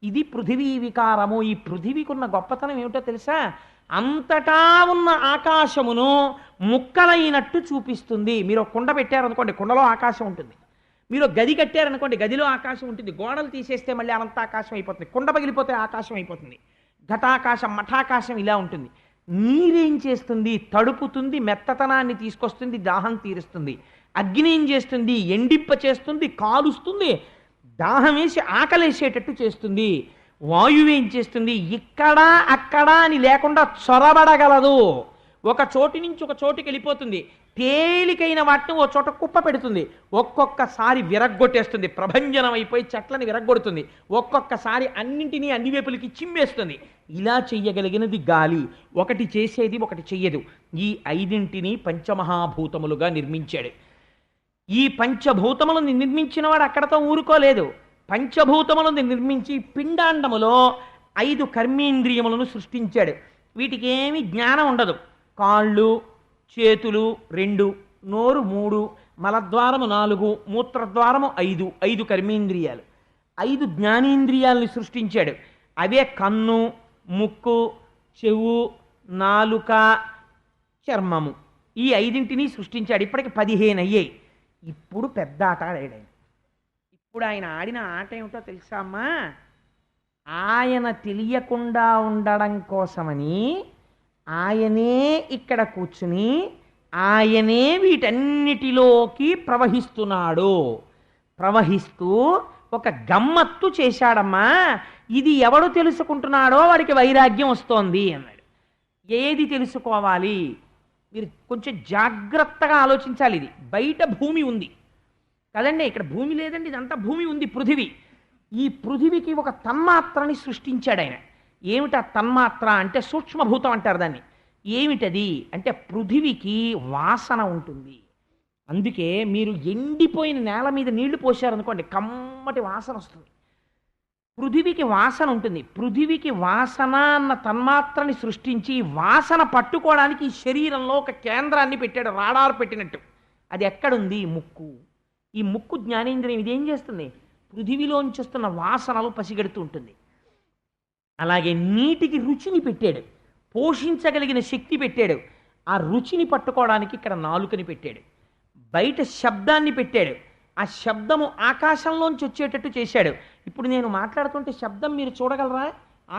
ఇది పృథివీ వికారము. ఈ పృథివీకి ఉన్న గొప్పతనం ఏమిటో తెలుసా? అంతటా ఉన్న ఆకాశమును ముక్కలైనట్టు చూపిస్తుంది. మీరు ఒక కుండ పెట్టారనుకోండి, కుండలో ఆకాశం ఉంటుంది. మీరు గది కట్టారనుకోండి, గదిలో ఆకాశం ఉంటుంది. గోడలు తీసేస్తే మళ్ళీ అనంత ఆకాశం అయిపోతుంది. కుండ పగిలిపోతే ఆకాశం అయిపోతుంది. ఘటాకాశం, మఠాకాశం ఇలా ఉంటుంది. నీరేం చేస్తుంది? తడుపుతుంది, మెత్తతనాన్ని తీసుకొస్తుంది, దాహం తీరుస్తుంది. అగ్ని ఏం చేస్తుంది? ఎండింప చేస్తుంది, కాలుస్తుంది, దాహం వేసి ఆకలేసేటట్టు చేస్తుంది. వాయువు ఏం చేస్తుంది? ఇక్కడ అక్కడ అని లేకుండా చొరబడగలదు. ఒక చోటు నుంచి ఒక చోటుకి వెళ్ళిపోతుంది. తేలికైన వాటిని ఓ చోట కుప్ప పెడుతుంది. ఒక్కొక్కసారి విరగ్గొట్టేస్తుంది, ప్రభంజనం అయిపోయి చెట్లని విరగ్గొడుతుంది. ఒక్కొక్కసారి అన్నింటినీ అన్ని వైపులకి చిమ్మేస్తుంది. ఇలా చెయ్యగలిగినది గాలి. ఒకటి చేసేది ఒకటి చెయ్యదు. ఈ 5ంటిని పంచమహాభూతములుగా నిర్మించాడు. ఈ పంచభూతములను నిర్మించిన వాడు అక్కడతో ఊరుకోలేదు. పంచభూతములను నిర్మించి పిండాండములో 5 కర్మేంద్రియములను సృష్టించాడు. వీటికి ఏమీ జ్ఞానం ఉండదు. కాళ్ళు, చేతులు 2, నోరు 3, మలద్వారము 4, మూత్రద్వారము 5, 5 కర్మేంద్రియాలు. 5 జ్ఞానేంద్రియాలను సృష్టించాడు. అవే కన్ను, ముక్కు, చెవు, నాలుక, చర్మము. ఈ 5ంటిని సృష్టించాడు. ఇప్పటికి 15 అయ్యాయి. ఇప్పుడు పెద్ద ఆట ఆడాడు ఆయన. ఇప్పుడు ఆయన ఆడిన ఆట ఏమిటో తెలుసా అమ్మా? ఆయన తెలియకుండా ఉండడం కోసమని ఆయనే ఇక్కడ కూర్చుని ఆయనే వీటన్నిటిలోకి ప్రవహిస్తున్నాడు. ప్రవహిస్తూ ఒక గమ్మత్తు చేశాడమ్మా. ఇది ఎవడు తెలుసుకుంటున్నాడో వాడికి వైరాగ్యం వస్తోంది అన్నాడు. ఏది తెలుసుకోవాలి? మీరు కొంచెం జాగ్రత్తగా ఆలోచించాలి. ఇది బయట భూమి ఉంది కదండి, ఇక్కడ భూమి లేదండి, ఇదంతా భూమి ఉంది, పృథివీ. ఈ పృథివికి ఒక తన్మాత్రని సృష్టించాడు ఆయన. ఏమిటా తన్మాత్ర అంటే? సూక్ష్మభూతం అంటారు దాన్ని. ఏమిటది అంటే పృథివికి వాసన ఉంటుంది. అందుకే మీరు ఎండిపోయిన నేల మీద నీళ్లు పోశారనుకోండి, కమ్మటి వాసన వస్తుంది. పృథివికి వాసన ఉంటుంది. పృథివికి వాసన అన్న తన్మాత్రని సృష్టించి వాసన పట్టుకోవడానికి ఈ శరీరంలో ఒక కేంద్రాన్ని పెట్టాడు, రాడార్ పెట్టినట్టు. అది ఎక్కడుంది? ముక్కు. ఈ ముక్కు జ్ఞానేంద్రియం. ఇదేం చేస్తుంది? పృథివిలోంచి వస్తున్న వాసనలు పసిగడుతూ ఉంటుంది. అలాగే నీటికి రుచిని పెట్టాడు, పోషించగలిగిన శక్తి పెట్టాడు. ఆ రుచిని పట్టుకోవడానికి ఇక్కడ నాలుకని పెట్టాడు. బయట శబ్దాన్ని పెట్టాడు. ఆ శబ్దము ఆకాశంలోంచి వచ్చేటట్టు చేశాడు. ఇప్పుడు నేను మాట్లాడుతుంటే శబ్దం మీరు చూడగలరా?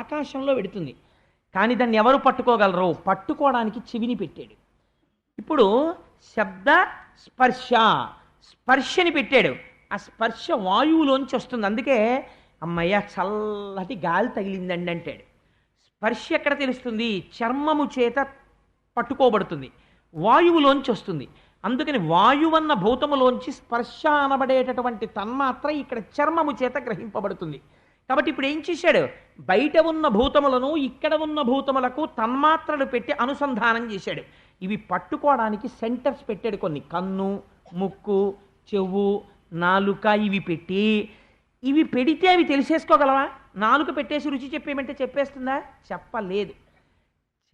ఆకాశంలో వెడుతుంది. కానీ దాన్ని ఎవరు పట్టుకోగలరు? పట్టుకోవడానికి చెవిని పెట్టాడు. ఇప్పుడు శబ్ద స్పర్శ, స్పర్శని పెట్టాడు. ఆ స్పర్శ వాయువులోంచి వస్తుంది. అందుకే అమ్మయ్య చల్లటి గాలి తగిలిందండి అంటాడు. స్పర్శ ఎక్కడ తెలుస్తుంది? చర్మము చేత పట్టుకోబడుతుంది, వాయువులోంచి వస్తుంది. అందుకని వాయువన్న భూతములోంచి స్పర్శ అనబడేటటువంటి తన్మాత్ర ఇక్కడ చర్మము చేత గ్రహింపబడుతుంది. కాబట్టి ఇప్పుడు ఏం చేశాడు, బయట ఉన్న భూతములను ఇక్కడ ఉన్న భూతములకు తన్మాత్రలు పెట్టి అనుసంధానం చేశాడు. ఇవి పట్టుకోవడానికి సెంటర్స్ పెట్టాడు, కొన్ని కన్ను, ముక్కు, చెవు, నాలుక ఇవి పెట్టి, ఇవి పెడితే అవి తెలిసేసుకోగలవా? నాలుక పెట్టేసి రుచి చెప్పేయమంటే చెప్పేస్తుందా? చెప్పలేదు.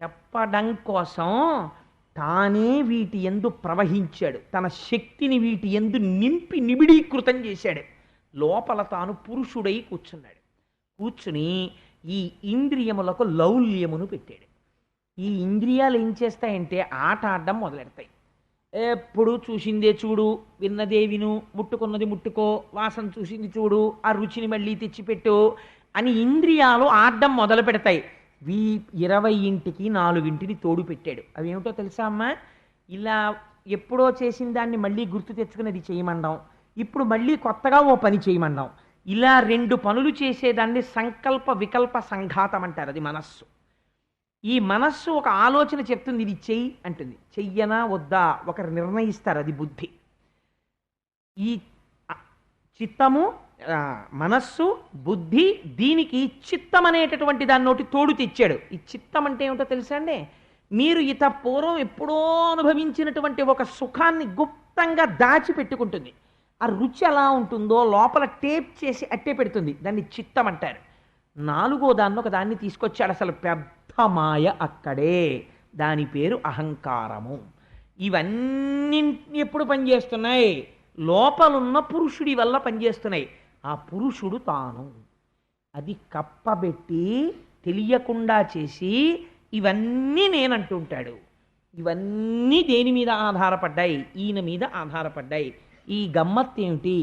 చెప్పడం కోసం తానే వీటి యందు ప్రవహించాడు, తన శక్తిని వీటి యందు నింపి నిబిడీకృతం చేశాడు. లోపల తాను పురుషుడై కూర్చున్నాడు. కూర్చుని ఈ ఇంద్రియములకు లౌల్యమును పెట్టాడు. ఈ ఇంద్రియాలు ఏం చేస్తాయంటే ఆట ఆడడం మొదలెడతాయి. ఎప్పుడు చూసిందే చూడు, విన్నదే విను, ముట్టుకున్నది ముట్టుకో, వాసన చూసింది చూడు, ఆ రుచిని మళ్ళీ తెచ్చిపెట్టు అని ఇంద్రియాలు ఆడడం మొదలు పెడతాయి. 20ంటికి 4ంటిని తోడు పెట్టాడు. అవి ఏమిటో తెలుసా అమ్మా? ఇలా ఎప్పుడో చేసిన దాన్ని మళ్ళీ గుర్తు తెచ్చుకునేది చేయమండం, ఇప్పుడు మళ్ళీ కొత్తగా ఓ పని చేయమండం, ఇలా 2 పనులు చేసేదాన్ని సంకల్ప వికల్ప సంఘాతం అంటారు. అది మనస్సు. ఈ మనస్సు ఒక ఆలోచన చెప్తుంది, ఇది చెయ్యి అంటుంది, చెయ్యనా వద్దా ఒకరు నిర్ణయిస్తారు, అది బుద్ధి. ఈ చిత్తము, మనస్సు, బుద్ధి, దీనికి చిత్తం అనేటటువంటి దాన్ని తోడు తెచ్చాడు. ఈ చిత్తం అంటే ఏమిటో తెలుసా అండి? మీరు పూర్వం ఎప్పుడో అనుభవించినటువంటి ఒక సుఖాన్ని గుప్తంగా దాచిపెట్టుకుంటుంది. ఆ రుచి ఎలా ఉంటుందో లోపల టేప్ చేసి అట్టే పెడుతుంది, దాన్ని చిత్తం అంటారు. 4వ దాన్ని ఒక దాన్ని తీసుకొచ్చాడు, అసలు పెద్ద మాయ అక్కడే, దాని పేరు అహంకారము. ఇవన్నీ ఎప్పుడు పనిచేస్తున్నాయి? లోపలున్న పురుషుడి వల్ల పనిచేస్తున్నాయి. ఆ పురుషుడు తాను అది కప్పబెట్టి తెలియకుండా చేసి ఇవన్నీ నేనంటుంటాడు. ఇవన్నీ దేని మీద ఆధారపడ్డాయి? ఈయన మీద ఆధారపడ్డాయి. ఈ గమ్మత్తు ఏమిటి?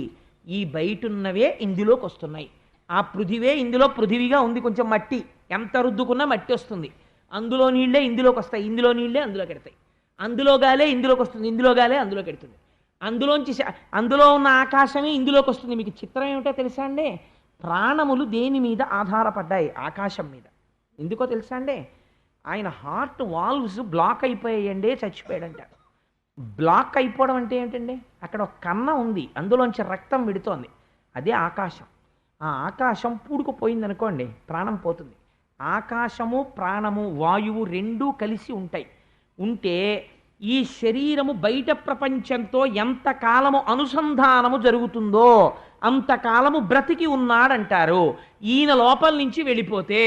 ఈ బయటున్నవే ఇందులోకి వస్తున్నాయి. ఆ పృథివే ఇందులో పృథివిగా ఉంది, కొంచెం మట్టి, ఎంత రుద్దుకున్నా మట్టి వస్తుంది. అందులో నీళ్లే ఇందులోకి వస్తాయి, ఇందులో నీళ్లే అందులోకి ఎడతాయి. అందులో గాలే ఇందులోకి వస్తుంది, ఇందులో గాలే అందులోకి ఎడుతుంది. అందులో ఉన్న ఆకాశమే ఇందులోకి వస్తుంది. మీకు చిత్రం ఏమిటో తెలుసా అండి? ప్రాణములు దేని మీద ఆధారపడ్డాయి? ఆకాశం మీద. ఎందుకో తెలుసా అండి? ఆయన హార్ట్ వాల్వ్స్ బ్లాక్ అయిపోయాయండి, చచ్చిపోయాడంట. బ్లాక్ అయిపోవడం అంటే ఏమిటండి? అక్కడ ఒక కన్న ఉంది, అందులోంచి రక్తం విడుతోంది, అదే ఆకాశం. ఆ ఆకాశం పూడుకుపోయింది అనుకోండి, ప్రాణం పోతుంది. ఆకాశము, ప్రాణము, వాయువు 2 కలిసి ఉంటాయి. ఉంటే ఈ శరీరము బయట ప్రపంచంతో ఎంతకాలము అనుసంధానము జరుగుతుందో అంతకాలము బ్రతికి ఉన్నాడంటారు. ఈయన లోపల నుంచి వెళ్ళిపోతే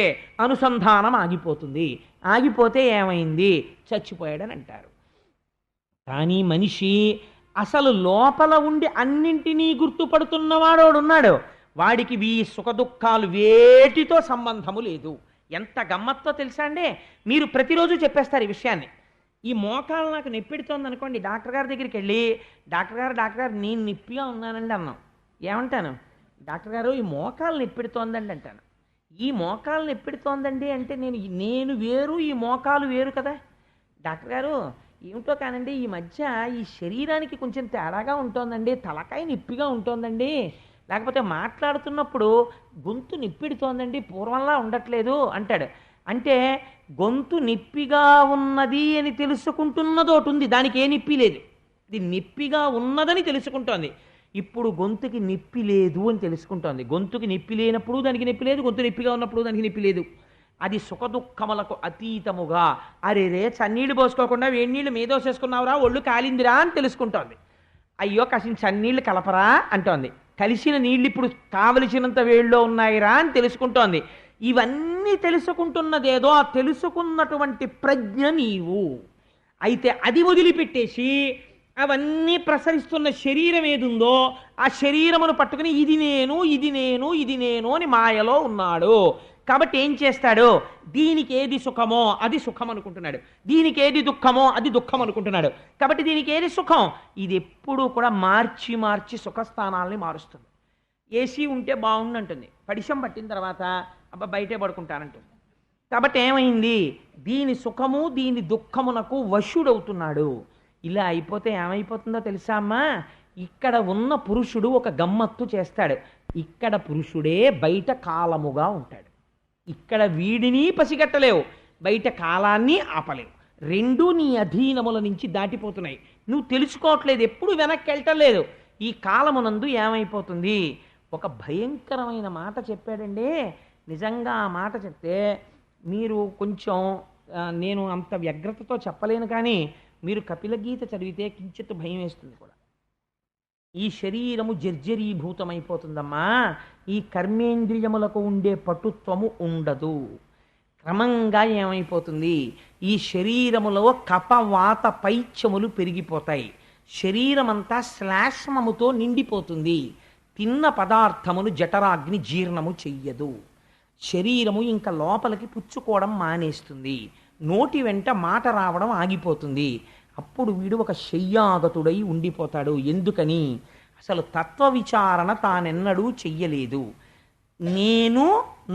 అనుసంధానం ఆగిపోతుంది. ఆగిపోతే ఏమైంది? చచ్చిపోయాడని అంటారు. కానీ మనిషి అసలు లోపల ఉండి అన్నింటినీ గుర్తుపడుతున్నవాడోడున్నాడు. వాడికి ఈ సుఖదుఖాలు వేటితో సంబంధము లేదు. ఎంత గమ్మత్తో తెలుసా అండి? మీరు ప్రతిరోజు చెప్పేస్తారు ఈ విషయాన్ని. ఈ మోకాలు నాకు నొప్పెడుతోంది అనుకోండి, డాక్టర్ గారి దగ్గరికి వెళ్ళి, డాక్టర్ గారు నేను నొప్పిగా ఉన్నానండి అన్నాం. ఏమంటాను? డాక్టర్ గారు ఈ మోకాలు నొప్పెడుతోందండి అంటాను. ఈ మోకాలు నొప్పెడుతోందండి అంటే నేను వేరు, ఈ మోకాలు వేరు కదా. డాక్టర్ గారు ఏమిటో కానండి, ఈ మధ్య ఈ శరీరానికి కొంచెం తేడాగా ఉంటోందండి, తలకాయ నొప్పిగా ఉంటోందండి, లేకపోతే మాట్లాడుతున్నప్పుడు గొంతు నొప్పిడుతోందండి, పూర్వంలా ఉండట్లేదు అంటాడు. అంటే గొంతు నొప్పిగా ఉన్నది అని తెలుసుకుంటున్నది ఒకటి ఉంది, దానికి ఏ నొప్పి లేదు. ఇది నొప్పిగా ఉన్నదని తెలుసుకుంటోంది. ఇప్పుడు గొంతుకి నొప్పి లేదు అని తెలుసుకుంటోంది. గొంతుకి నొప్పి లేనప్పుడు దానికి నొప్పి లేదు, గొంతు నొప్పిగా ఉన్నప్పుడు దానికి నొప్పి లేదు. అది సుఖదుఖములకు అతీతముగా, అరేరే చన్నీళ్ళు పోసుకోకుండా వేడి నీళ్ళు మీదోసేసుకున్నావురా, ఒళ్ళు కాలిందిరా అని తెలుసుకుంటోంది. అయ్యో కాసిన చన్నీళ్ళు కలపరా అంటోంది. కలిసిన నీళ్ళు ఇప్పుడు కావలసినంత వేడిలో ఉన్నాయిరా అని తెలుసుకుంటోంది. ఇవన్నీ తెలుసుకుంటున్నదేదో ఆ తెలుసుకున్నటువంటి ప్రజ్ఞ నీవు. అయితే అది వదిలిపెట్టేసి అవన్నీ ప్రసరిస్తున్న శరీరం ఏదుందో ఆ శరీరమును పట్టుకుని ఇది నేను, ఇది నేను, ఇది నేను అని మాయలో ఉన్నాడు. కాబట్టి ఏం చేస్తాడు? దీనికి ఏది సుఖమో అది సుఖం అనుకుంటున్నాడు, దీనికి ఏది దుఃఖమో అది దుఃఖం అనుకుంటున్నాడు. కాబట్టి దీనికి ఏది సుఖం? ఇది ఎప్పుడూ కూడా మార్చి మార్చి సుఖస్థానాలని మారుస్తుంది. ఏసీ ఉంటే బాగుండంటుంది, పడిశం పట్టిన తర్వాత అబ్బా బయటే పడుకుంటానంటుంది. కాబట్టి ఏమైంది? దీని సుఖము దీని దుఃఖమునకు వశుడవుతున్నాడు. ఇలా అయిపోతే ఏమైపోతుందో తెలుసా అమ్మా? ఇక్కడ ఉన్న పురుషుడు ఒక గమ్మత్తు చేస్తాడు. ఇక్కడ పురుషుడే బయట కాలముగా ఉంటాడు. ఇక్కడ వీడిని పసిగట్టలేవు, బయట కాలాన్ని ఆపలేవు. రెండూ నీ అధీనముల నుంచి దాటిపోతున్నాయి. నువ్వు తెలుసుకోవట్లేదు, ఎప్పుడు వెనక్కి వెళ్ళటలేదు. ఈ కాలమునందు ఏమైపోతుంది? ఒక భయంకరమైన మాట చెప్పాడండి. నిజంగా ఆ మాట చెప్తే మీరు కొంచెం నేను అంత వ్యగ్రతతో చెప్పలేను, కానీ మీరు కపిలగీత చదివితే కించిత్ భయం వేస్తుంది కూడా. ఈ శరీరము జర్జరీభూతమైపోతుందమ్మా. ఈ కర్మేంద్రియములకు ఉండే పటుత్వము ఉండదు. క్రమంగా ఏమైపోతుంది? ఈ శరీరములో కపవాత పైత్యములు పెరిగిపోతాయి. శరీరమంతా శ్లాష్మముతో నిండిపోతుంది. తిన్న పదార్థమును జఠరాగ్ని జీర్ణము చెయ్యదు. శరీరము ఇంకా లోపలికి పుచ్చుకోవడం మానేస్తుంది. నోటి వెంట మాట రావడం ఆగిపోతుంది. అప్పుడు వీడు ఒక శయ్యాగతుడై ఉండిపోతాడు. ఎందుకని? అసలు తత్వ విచారణ తానెన్నడూ చెయ్యలేదు. నేను,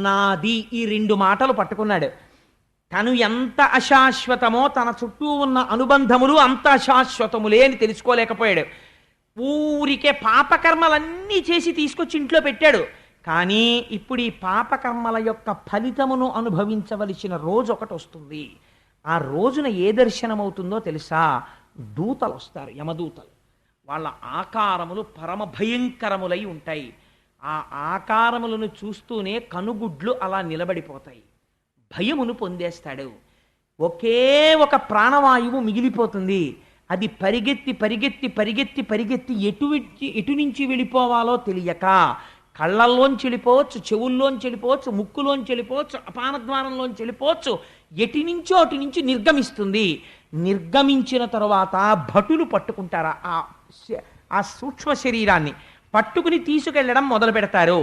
నాది, ఈ రెండు మాటలు పట్టుకున్నాడు. తను ఎంత అశాశ్వతమో తన చుట్టూ ఉన్న అనుబంధములు అంత అశాశ్వతములే అని తెలుసుకోలేకపోయాడు. ఊరికే పాపకర్మలన్నీ చేసి తీసుకొచ్చి ఇంట్లో పెట్టాడు. కానీ ఇప్పుడు ఈ పాపకర్మల యొక్క ఫలితమును అనుభవించవలసిన రోజు ఒకటి వస్తుంది. ఆ రోజున ఏ దర్శనమవుతుందో తెలుసా? దూతలు వస్తారు, యమదూతలు. వాళ్ళ ఆకారములు పరమ భయంకరములై ఉంటాయి. ఆ ఆకారములను చూస్తూనే కనుగుడ్లు అలా నిలబడిపోతాయి. భయమును పొందేస్తాడు. ఒకే ఒక ప్రాణవాయువు మిగిలిపోతుంది. అది పరిగెత్తి పరిగెత్తి పరిగెత్తి పరిగెత్తి ఎటు నుంచి వెళ్ళిపోవాలో తెలియక కళ్ళల్లోంచి వెళ్ళిపోవచ్చు, చెవుల్లోంచి వెళ్ళిపోవచ్చు, ముక్కులోంచి వెళ్ళిపోవచ్చు, అపానద్వారంలోంచి వెళ్ళిపోవచ్చు, అటు నుంచి నిర్గమిస్తుంది. నిర్గమించిన తరువాత భటులు పట్టుకుంటారు ఆ సూక్ష్మ శరీరాన్ని. పట్టుకుని తీసుకెళ్ళడం మొదలు పెడతారు.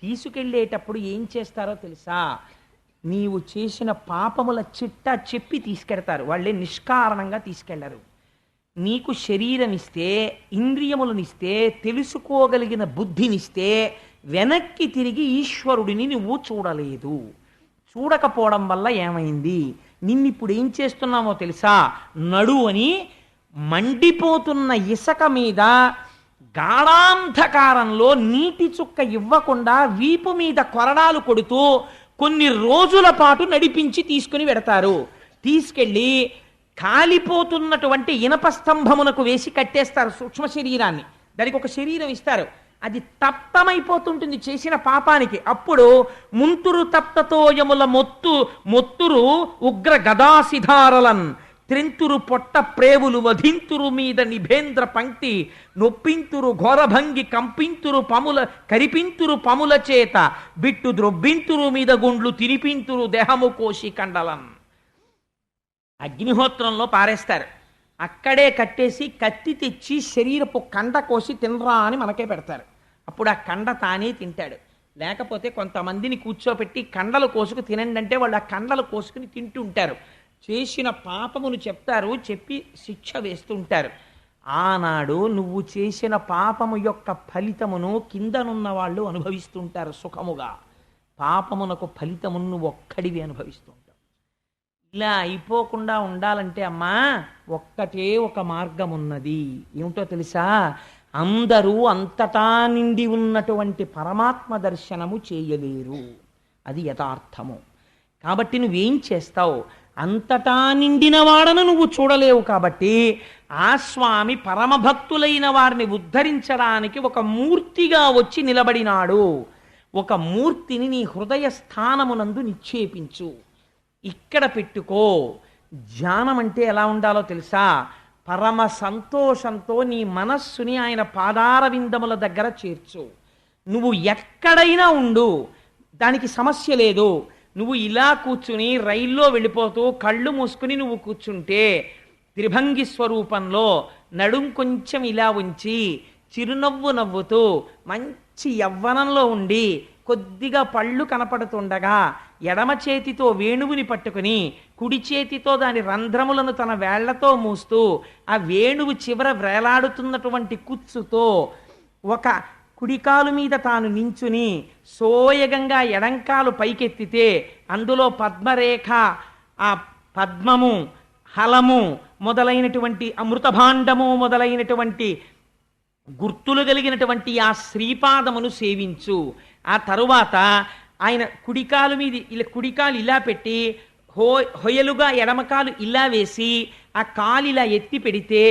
తీసుకెళ్ళేటప్పుడు ఏం చేస్తారో తెలుసా? నీవు చేసిన పాపముల చిట్టా చెప్పి తీసుకెడతారు. వాళ్ళే నిష్కారణంగా తీసుకెళ్లరు. నీకు శరీరం ఇస్తే, ఇంద్రియములనిస్తే, తెలుసుకోగలిగిన బుద్ధినిస్తే, వెనక్కి తిరిగి ఈశ్వరుడిని నువ్వు చూడలేదు. చూడకపోవడం వల్ల ఏమైంది? నిన్నిప్పుడు ఏం చేస్తున్నామో తెలుసా? నడు అని మండిపోతున్న ఇసక మీద గాఢాంధకారంలో నీటి చుక్క ఇవ్వకుండా వీపు మీద కొరడాలు కొడుతూ కొన్ని రోజుల పాటు నడిపించి తీసుకుని వెడతారు. తీసుకెళ్ళి కాలిపోతున్నటువంటి ఇనప స్తంభమునకు వేసి కట్టేస్తారు సూక్ష్మ శరీరాన్ని. దానికి ఒక శరీరం ఇస్తారు. అది తప్తమైపోతుంటుంది చేసిన పాపానికి. అప్పుడు ముంతురు తప్తతోయముల మొత్తురు ఉగ్ర గదాసిధారలన్ త్రింతురు పొట్ట ప్రేవులు వధింతురు మీద నిభేంద్ర పంక్తి నొప్పింతురు ఘోరభంగి కంపింతురు పముల కరిపింతురు పముల చేత బిట్టు ద్రొబ్బింతురు మీద గుండ్లు తినిపింతురు దేహము కోసి కండలన్. అగ్నిహోత్రంలో పారేస్తారు. అక్కడే కట్టేసి కత్తి తెచ్చి శరీరపు కండ కోసి తినరా అని మనకే పెడతారు. అప్పుడు ఆ కండ తానే తింటాడు. లేకపోతే కొంతమందిని కూర్చోపెట్టి కండలు కోసుకు తినండి అంటే వాళ్ళు ఆ కండలు కోసుకుని తింటూ ఉంటారు. చేసిన పాపమును చెప్తారు, చెప్పి శిక్ష వేస్తుంటారు. ఆనాడు నువ్వు చేసిన పాపము యొక్క ఫలితమును కిందనున్న వాళ్ళు అనుభవిస్తుంటారు సుఖముగా. పాపమునకు ఫలితమును నువ్వు ఒక్కడివి అనుభవిస్తుంటావు. ఇలా అయిపోకుండా ఉండాలంటే అమ్మా ఒక్కటే ఒక మార్గం ఉన్నది. ఏమిటో తెలుసా? అందరూ అంతటా నిండి ఉన్నటువంటి పరమాత్మ దర్శనము చేయలేరు. అది యథార్థము. కాబట్టి నువ్వేం చేస్తావు? అంతటా నిండిన వాడను నువ్వు చూడలేవు. కాబట్టి ఆ స్వామి పరమభక్తులైన వారిని ఉద్ధరించడానికి ఒక మూర్తిగా వచ్చి నిలబడినాడు. ఒక మూర్తిని నీ హృదయ స్థానమునందు నిక్షేపించు, ఇక్కడ పెట్టుకో. ధ్యానం అంటే ఎలా ఉండాలో తెలుసా? పరమ సంతోషంతో నీ మనస్సుని ఆయన పాదార విందముల దగ్గర చేర్చు. నువ్వు ఎక్కడైనా ఉండు, దానికి సమస్య లేదు. నువ్వు ఇలా కూర్చుని రైల్లో వెళ్ళిపోతూ కళ్ళు మూసుకుని నువ్వు కూర్చుంటే త్రిభంగి స్వరూపంలో నడుం కొంచెం ఇలా ఉంచి చిరునవ్వు నవ్వుతూ మంచి యవ్వనంలో ఉండి కొద్దిగా పళ్ళు కనపడుతుండగా ఎడమ చేతితో వేణువుని పట్టుకుని కుడి చేతితో దాని రంధ్రములను తన వేళ్లతో మూస్తూ ఆ వేణువు చివర వేలాడుతున్నటువంటి కుచ్చుతో ఒక కుడికాలు మీద తాను నించుని సోయగంగా ఎడంకాలు పైకెత్తితే అందులో పద్మరేఖ, ఆ పద్మము, హలము మొదలైనటువంటి అమృతభాండము మొదలైనటువంటి గుర్తులు కలిగినటువంటి ఆ శ్రీపాదమును సేవించు. ఆ తరువాత ఆయన కుడికాలు మీద కుడికాలు ఇలా పెట్టి హొయలుగా ఎడమకాలు ఇలా వేసి ఆ కాలు ఇలా ఎత్తి పెడితే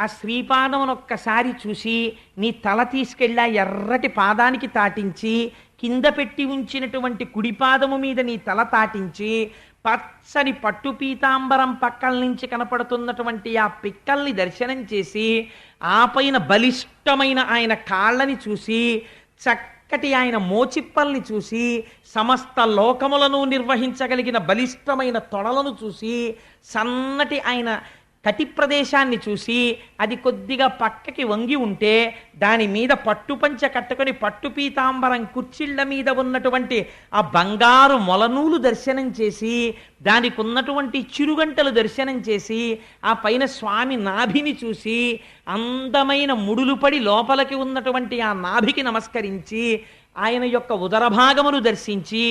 ఆ శ్రీపాదమును ఒక్కసారి చూసి నీ తల తీసుకెళ్ళి ఆ ఎర్రటి పాదానికి తాటించి కింద పెట్టి ఉంచినటువంటి కుడిపాదము మీద నీ తల తాటించి పచ్చని పట్టు పీతాంబరం పక్కల నుంచి కనపడుతున్నటువంటి ఆ పిక్కల్ని దర్శనం చేసి ఆ పైన బలిష్టమైన ఆయన కాళ్ళని చూసి చక్కటి ఆయన మోచిప్పల్ని చూసి సమస్త లోకములను నిర్వహించగలిగిన బలిష్టమైన తొడలను చూసి సన్నటి ఆయన కటి ప్రదేశాన్ని చూసి అది కొద్దిగా పక్కకి వంగి ఉంటే దాని మీద పట్టుపంచ కట్టుకొని పట్టు పీతాంబరం కుర్చీళ్ల మీద ఉన్నటువంటి ఆ బంగారు మొలనూలు దర్శనం చేసి దానికి ఉన్నటువంటి చిరుగంటలు దర్శనం చేసి ఆ పైన స్వామి నాభిని చూసి అందమైన ముడులు పడి లోపలికి ఉన్నటువంటి ఆ నాభికి నమస్కరించి ఆయన యొక్క ఉదరభాగమును దర్శించి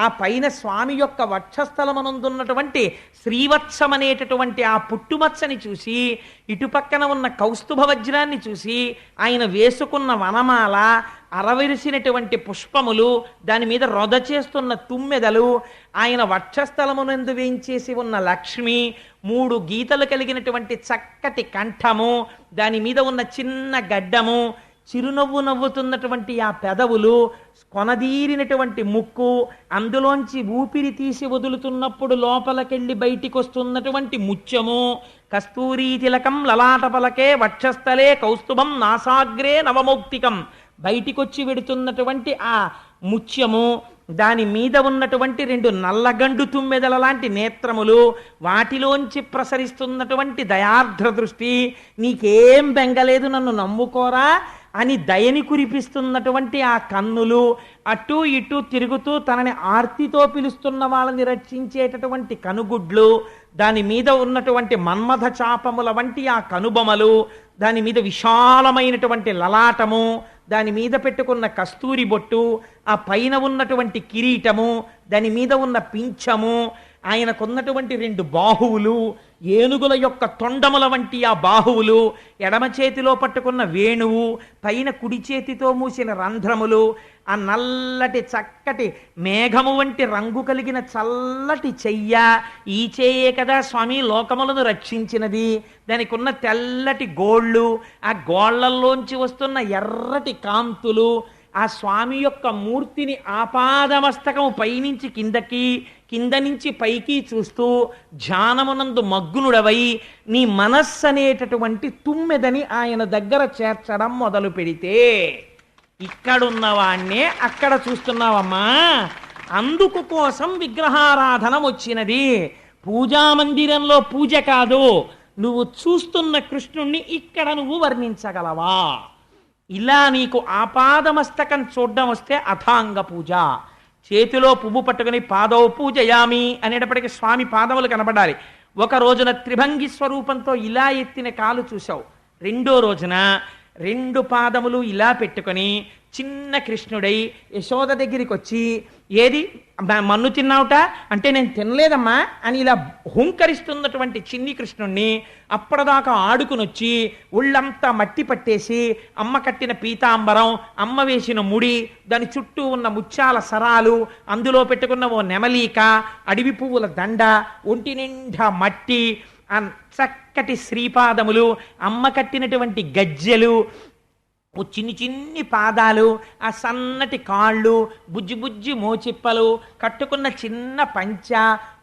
ఆ పైన స్వామి యొక్క వక్షస్థలమనందున్నటువంటి శ్రీవత్సమనేటటువంటి ఆ పుట్టుమచ్చని చూసి ఇటుపక్కన ఉన్న కౌస్తుభ వజ్రాన్ని చూసి ఆయన వేసుకున్న వనమాల అరవిరిసినటువంటి పుష్పములు దాని మీద రొద చేస్తున్న తుమ్మెదలు ఆయన వక్షస్థలమునందు వేయించేసి ఉన్న లక్ష్మి 3 గీతలు కలిగినటువంటి చక్కటి కంఠము దాని మీద ఉన్న చిన్న గడ్డము చిరునవ్వు నవ్వుతున్నటువంటి ఆ పెదవులు కొనదీరినటువంటి ముక్కు అందులోంచి ఊపిరి తీసి వదులుతున్నప్పుడు లోపలికెళ్ళి బయటికి వస్తున్నటువంటి ముత్యము కస్తూరీ తిలకం లలాటపలకే వక్షస్థలే కౌస్తుభం నాసాగ్రే నవమౌక్తికం బయటికొచ్చి వెడుతున్నటువంటి ఆ ముత్యము దాని మీద ఉన్నటువంటి 2 నల్లగండు తుమ్మెదల లాంటి నేత్రములు వాటిలోంచి ప్రసరిస్తున్నటువంటి దయార్ద్ర దృష్టి నీకేం బెంగలేదు నన్ను నమ్ముకోరా అని దయని కురిపిస్తున్నటువంటి ఆ కన్నులు అటు ఇటు తిరుగుతూ తనని ఆర్తితో పిలుస్తున్న వాళ్ళని రక్షించేటటువంటి కనుగుడ్లు దాని మీద ఉన్నటువంటి మన్మథ చాపముల వంటి ఆ కనుబొమలు దాని మీద విశాలమైనటువంటి లలాటము దాని మీద పెట్టుకున్న కస్తూరి బొట్టు ఆ పైన ఉన్నటువంటి కిరీటము దాని మీద ఉన్న పింఛము ఆయనకున్నటువంటి 2 బాహువులు ఏనుగుల యొక్క తొండముల వంటి ఆ బాహువులు ఎడమ చేతిలో పట్టుకున్న వేణువు పైన కుడి చేతితో మూసిన రంధ్రములు ఆ నల్లటి చక్కటి మేఘము వంటి రంగు కలిగిన చల్లటి చెయ్య ఈ చెయ్యే కదా స్వామి లోకములను రక్షించినది దానికి ఉన్న తెల్లటి గోళ్ళు ఆ గోళ్లల్లోంచి వస్తున్న ఎర్రటి కాంతులు ఆ స్వామి యొక్క మూర్తిని ఆపాదమస్తకము పైనుంచి కిందకి కింద నుంచి పైకి చూస్తూ ధ్యానమునందు మగ్నుడవై నీ మనస్సు అనేటటువంటి తుమ్మెదని ఆయన దగ్గర చేర్చడం మొదలు పెడితే ఇక్కడున్నవాణ్ణే అక్కడ చూస్తున్నావమ్మా అందుకు కోసం విగ్రహారాధన వచ్చినది పూజామందిరంలో పూజ కాదు నువ్వు చూస్తున్న కృష్ణుణ్ణి ఇక్కడ నువ్వు వర్ణించగలవా ఇలా నీకు ఆపాదమస్తకం చూడడం వస్తే అథాంగ పూజ చేతిలో పువ్వు పట్టుకుని పాదౌ పూజయామి అనేటప్పటికీ స్వామి పాదములు కనబడాలి ఒక రోజున త్రిభంగి స్వరూపంతో ఇలా ఎత్తిన కాలు చూశావు రెండో రోజున 2 పాదములు ఇలా పెట్టుకొని చిన్న కృష్ణుడై యశోద దగ్గరికి వచ్చి ఏది మన్ను తిన్నావుట అంటే నేను తినలేదమ్మా అని ఇలా హుంకరిస్తున్నటువంటి చిన్ని కృష్ణుణ్ణి అప్పటిదాకా ఆడుకునొచ్చి ఒళ్ళంతా మట్టి పట్టేసి అమ్మ కట్టిన పీతాంబరం అమ్మ వేసిన ముడి దాని చుట్టూ ఉన్న ముత్యాల సరాలు అందులో పెట్టుకున్న ఓ నెమలీక అడవి పువ్వుల దండ ఒంటి నిండా మట్టి ఆ చక్కటి శ్రీపాదములు అమ్మ కట్టినటువంటి గజ్జెలు ఓ చిన్ని పాదాలు ఆ సన్నటి కాళ్ళు బుజ్జి బుజ్జి మోచిప్పలు కట్టుకున్న చిన్న పంచ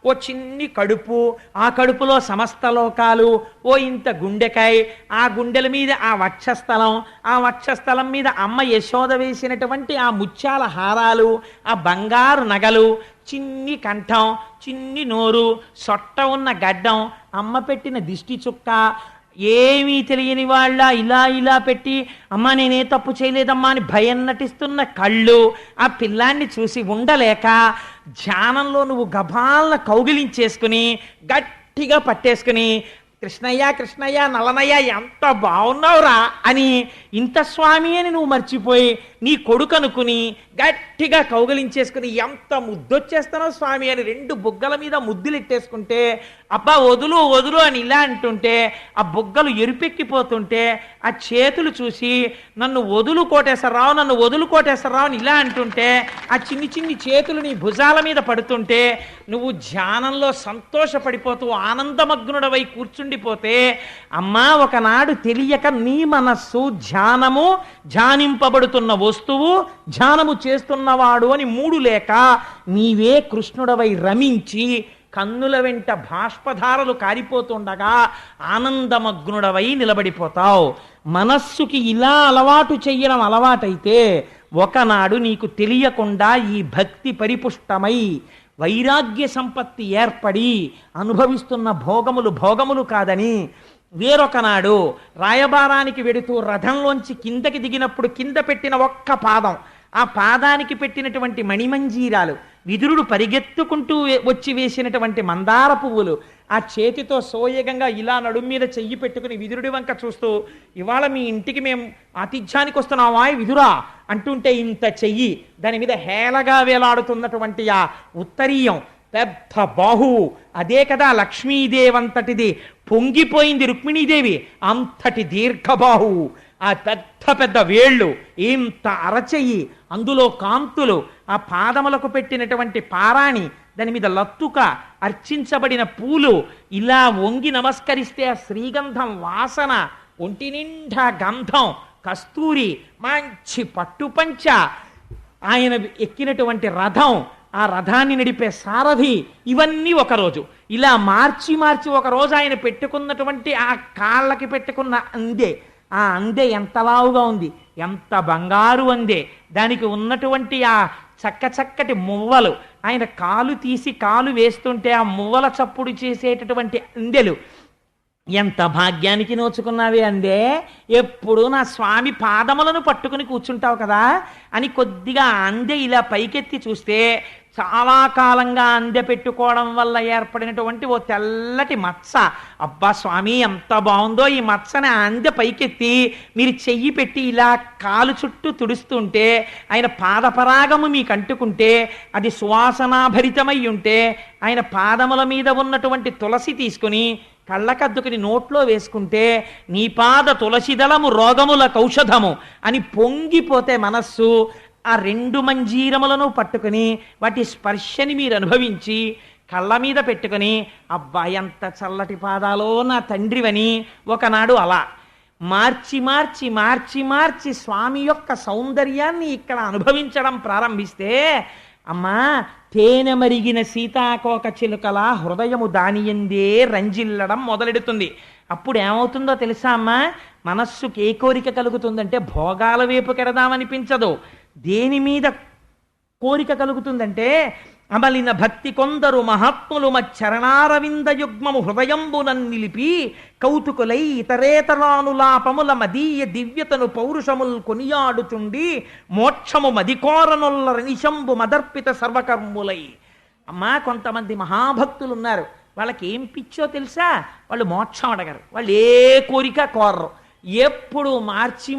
ఓ చిన్ని కడుపు ఆ కడుపులో సమస్త లోకాలు ఓ ఇంత గుండెకాయ ఆ గుండెల మీద ఆ వక్షస్థలం ఆ వక్షస్థలం మీద అమ్మ యశోద వేసినటువంటి ఆ ముత్యాల హారాలు ఆ బంగారు నగలు చిన్ని కంఠం చిన్ని నోరు సొట్ట ఉన్న గడ్డం అమ్మ పెట్టిన దిష్టి చుక్క ఏమీ తెలియని వాళ్ళ ఇలా ఇలా పెట్టి అమ్మ నేనే తప్పు చేయలేదమ్మా అని భయం నటిస్తున్న కళ్ళు ఆ పిల్లాన్ని చూసి ఉండలేక ధ్యానంలో నువ్వు గభాలను కౌగిలించేసుకుని గట్టిగా పట్టేసుకుని కృష్ణయ్య కృష్ణయ్య నల్లనయ్య ఎంత బాగున్నావురా అని ఇంత స్వామి అని నువ్వు మర్చిపోయి నీ కొడుకు అనుకుని గట్టిగా కౌగలించేసుకుని ఎంత ముద్దొచ్చేస్తానో స్వామి అని రెండు బుగ్గల మీద ముద్దులు ఎట్టేసుకుంటే అబ్బా వదులు వదులు అని ఇలా అంటుంటే ఆ బుగ్గలు ఎరుపెక్కిపోతుంటే ఆ చేతులు చూసి నన్ను వదులు కోటేశ్వరరావు నన్ను వదులు కోటేశ్వరరావు అని ఇలా అంటుంటే ఆ చిన్ని చిన్ని చేతులు నీ భుజాల మీద పడుతుంటే నువ్వు ధ్యానంలో సంతోషపడిపోతూ ఆనందమగ్నుడవై కూర్చుండిపోతే అమ్మా ఒకనాడు తెలియక నీ మనస్సు ధ్యానము ధ్యానింపబడుతున్న వస్తువు ధ్యానము చేస్తున్నవాడు అని మూడు లేక నీవే కృష్ణుడవై రమించి కన్నుల వెంట బాష్పధారలు కారిపోతుండగా ఆనందమగ్నుడవై నిలబడిపోతావు. మనస్సుకి ఇలా అలవాటు చెయ్యడం అలవాటైతే ఒకనాడు నీకు తెలియకుండా ఈ భక్తి పరిపుష్టమై వైరాగ్య సంపత్తి ఏర్పడి అనుభవిస్తున్న భోగములు కాదని వేరొకనాడు రాయబారానికి వెడుతూ రథంలోంచి కిందకి దిగినప్పుడు కింద పెట్టిన ఒక్క పాదం ఆ పాదానికి పెట్టినటువంటి మణిమంజీరాలు విదురుడు పరిగెత్తుకుంటూ వచ్చి వేసినటువంటి మందార పువ్వులు ఆ చేతితో సోయగంగా ఇలా నడుం మీద చెయ్యి పెట్టుకుని విదురుడి వంక చూస్తూ ఇవాళ మీ ఇంటికి మేము ఆతిథ్యానికి వస్తున్నావా విదురా అంటుంటే ఇంత చెయ్యి దాని మీద హేళగా వేలాడుతున్నటువంటి ఆ ఉత్తరీయం పెద్ద బాహువు అదే కదా లక్ష్మీదేవంతటిది పొంగిపోయింది రుక్మిణీదేవి అంతటి దీర్ఘబాహువు ఆ పెద్ద పెద్ద వేళ్ళు ఇంత అరచెయ్యి అందులో కాంతులు ఆ పాదములకు పెట్టినటువంటి పారాణి దాని మీద లత్తుక అర్చించబడిన పూలు ఇలా వంగి నమస్కరిస్తే ఆ శ్రీగంధం వాసన ఒంటి నిండా గంధం కస్తూరి మంచి పట్టుపంచ ఆయన ఎక్కినటువంటి రథం ఆ రథాన్ని నడిపే సారథి ఇవన్నీ ఒకరోజు ఇలా మార్చి ఒకరోజు ఆయన పెట్టుకున్నటువంటి ఆ కాళ్ళకి పెట్టుకున్న అందే ఆ అందే ఎంత లావుగా ఉంది ఎంత బంగారు అందే దానికి ఉన్నటువంటి ఆ చక్కటి మువ్వలు ఆయన కాలు తీసి కాలు వేస్తుంటే ఆ మువ్వల చప్పుడు చేసేటటువంటి అందెలు ఎంత భాగ్యానికి నోచుకున్నావే అందే ఎప్పుడు నా స్వామి పాదములను పట్టుకుని కూర్చుంటావు కదా అని కొద్దిగా అందె ఇలా పైకెత్తి చూస్తే చాలా కాలంగా అందె పెట్టుకోవడం వల్ల ఏర్పడినటువంటి ఓ తెల్లటి మచ్చ అబ్బా స్వామి ఎంత బాగుందో ఈ మచ్చని అందె పైకెత్తి మీరు చెయ్యి పెట్టి ఇలా కాలు చుట్టూ తుడుస్తుంటే ఆయన పాదపరాగము మీకు అంటుకుంటే అది సువాసనాభరితమై ఉంటే ఆయన పాదముల మీద ఉన్నటువంటి తులసి తీసుకుని కళ్ళకద్దుకుని నోట్లో వేసుకుంటే నీ పాద తులసిదళము రోగముల కౌషధము అని పొంగిపోతే మనస్సు ఆ రెండు మంజీరములను పట్టుకుని వాటి స్పర్శని మీరు అనుభవించి కళ్ళ మీద పెట్టుకుని అబ్బా ఎంత చల్లటి పాదాలో నా తండ్రివని ఒకనాడు అలా మార్చి స్వామి యొక్క సౌందర్యాన్ని ఇక్కడ అనుభవించడం ప్రారంభిస్తే అమ్మా తేనె మరిగిన సీతాకోక చిలుకల హృదయము దానియందే రంజిల్లడం మొదలెడుతుంది. అప్పుడు ఏమవుతుందో తెలుసా అమ్మా, మనస్సుకి ఏ కోరిక కలుగుతుందంటే భోగాల వైపు కెడదామనిపించదు. దేని మీద కోరిక కలుగుతుందంటే అమలిన భక్తి కొందరు మహాత్ములు మచ్చరణారవింద యుగ్మము హృదయంబునన్ నిలిపి కౌతుకులై ఇతరేతరానులాపముల మదీయ దివ్యతను పౌరుషముల్ కొనియాడుచుండి మోక్షము మదికోరనుల్ల నిశంబు మదర్పిత సర్వకర్ములై. అమ్మా కొంతమంది మహాభక్తులు ఉన్నారు, వాళ్ళకి ఏం పిచ్చో తెలుసా, వాళ్ళు మోక్షం అడగరు, వాళ్ళు ఏ కోరిక కోరరు. ఎప్పుడు మార్చి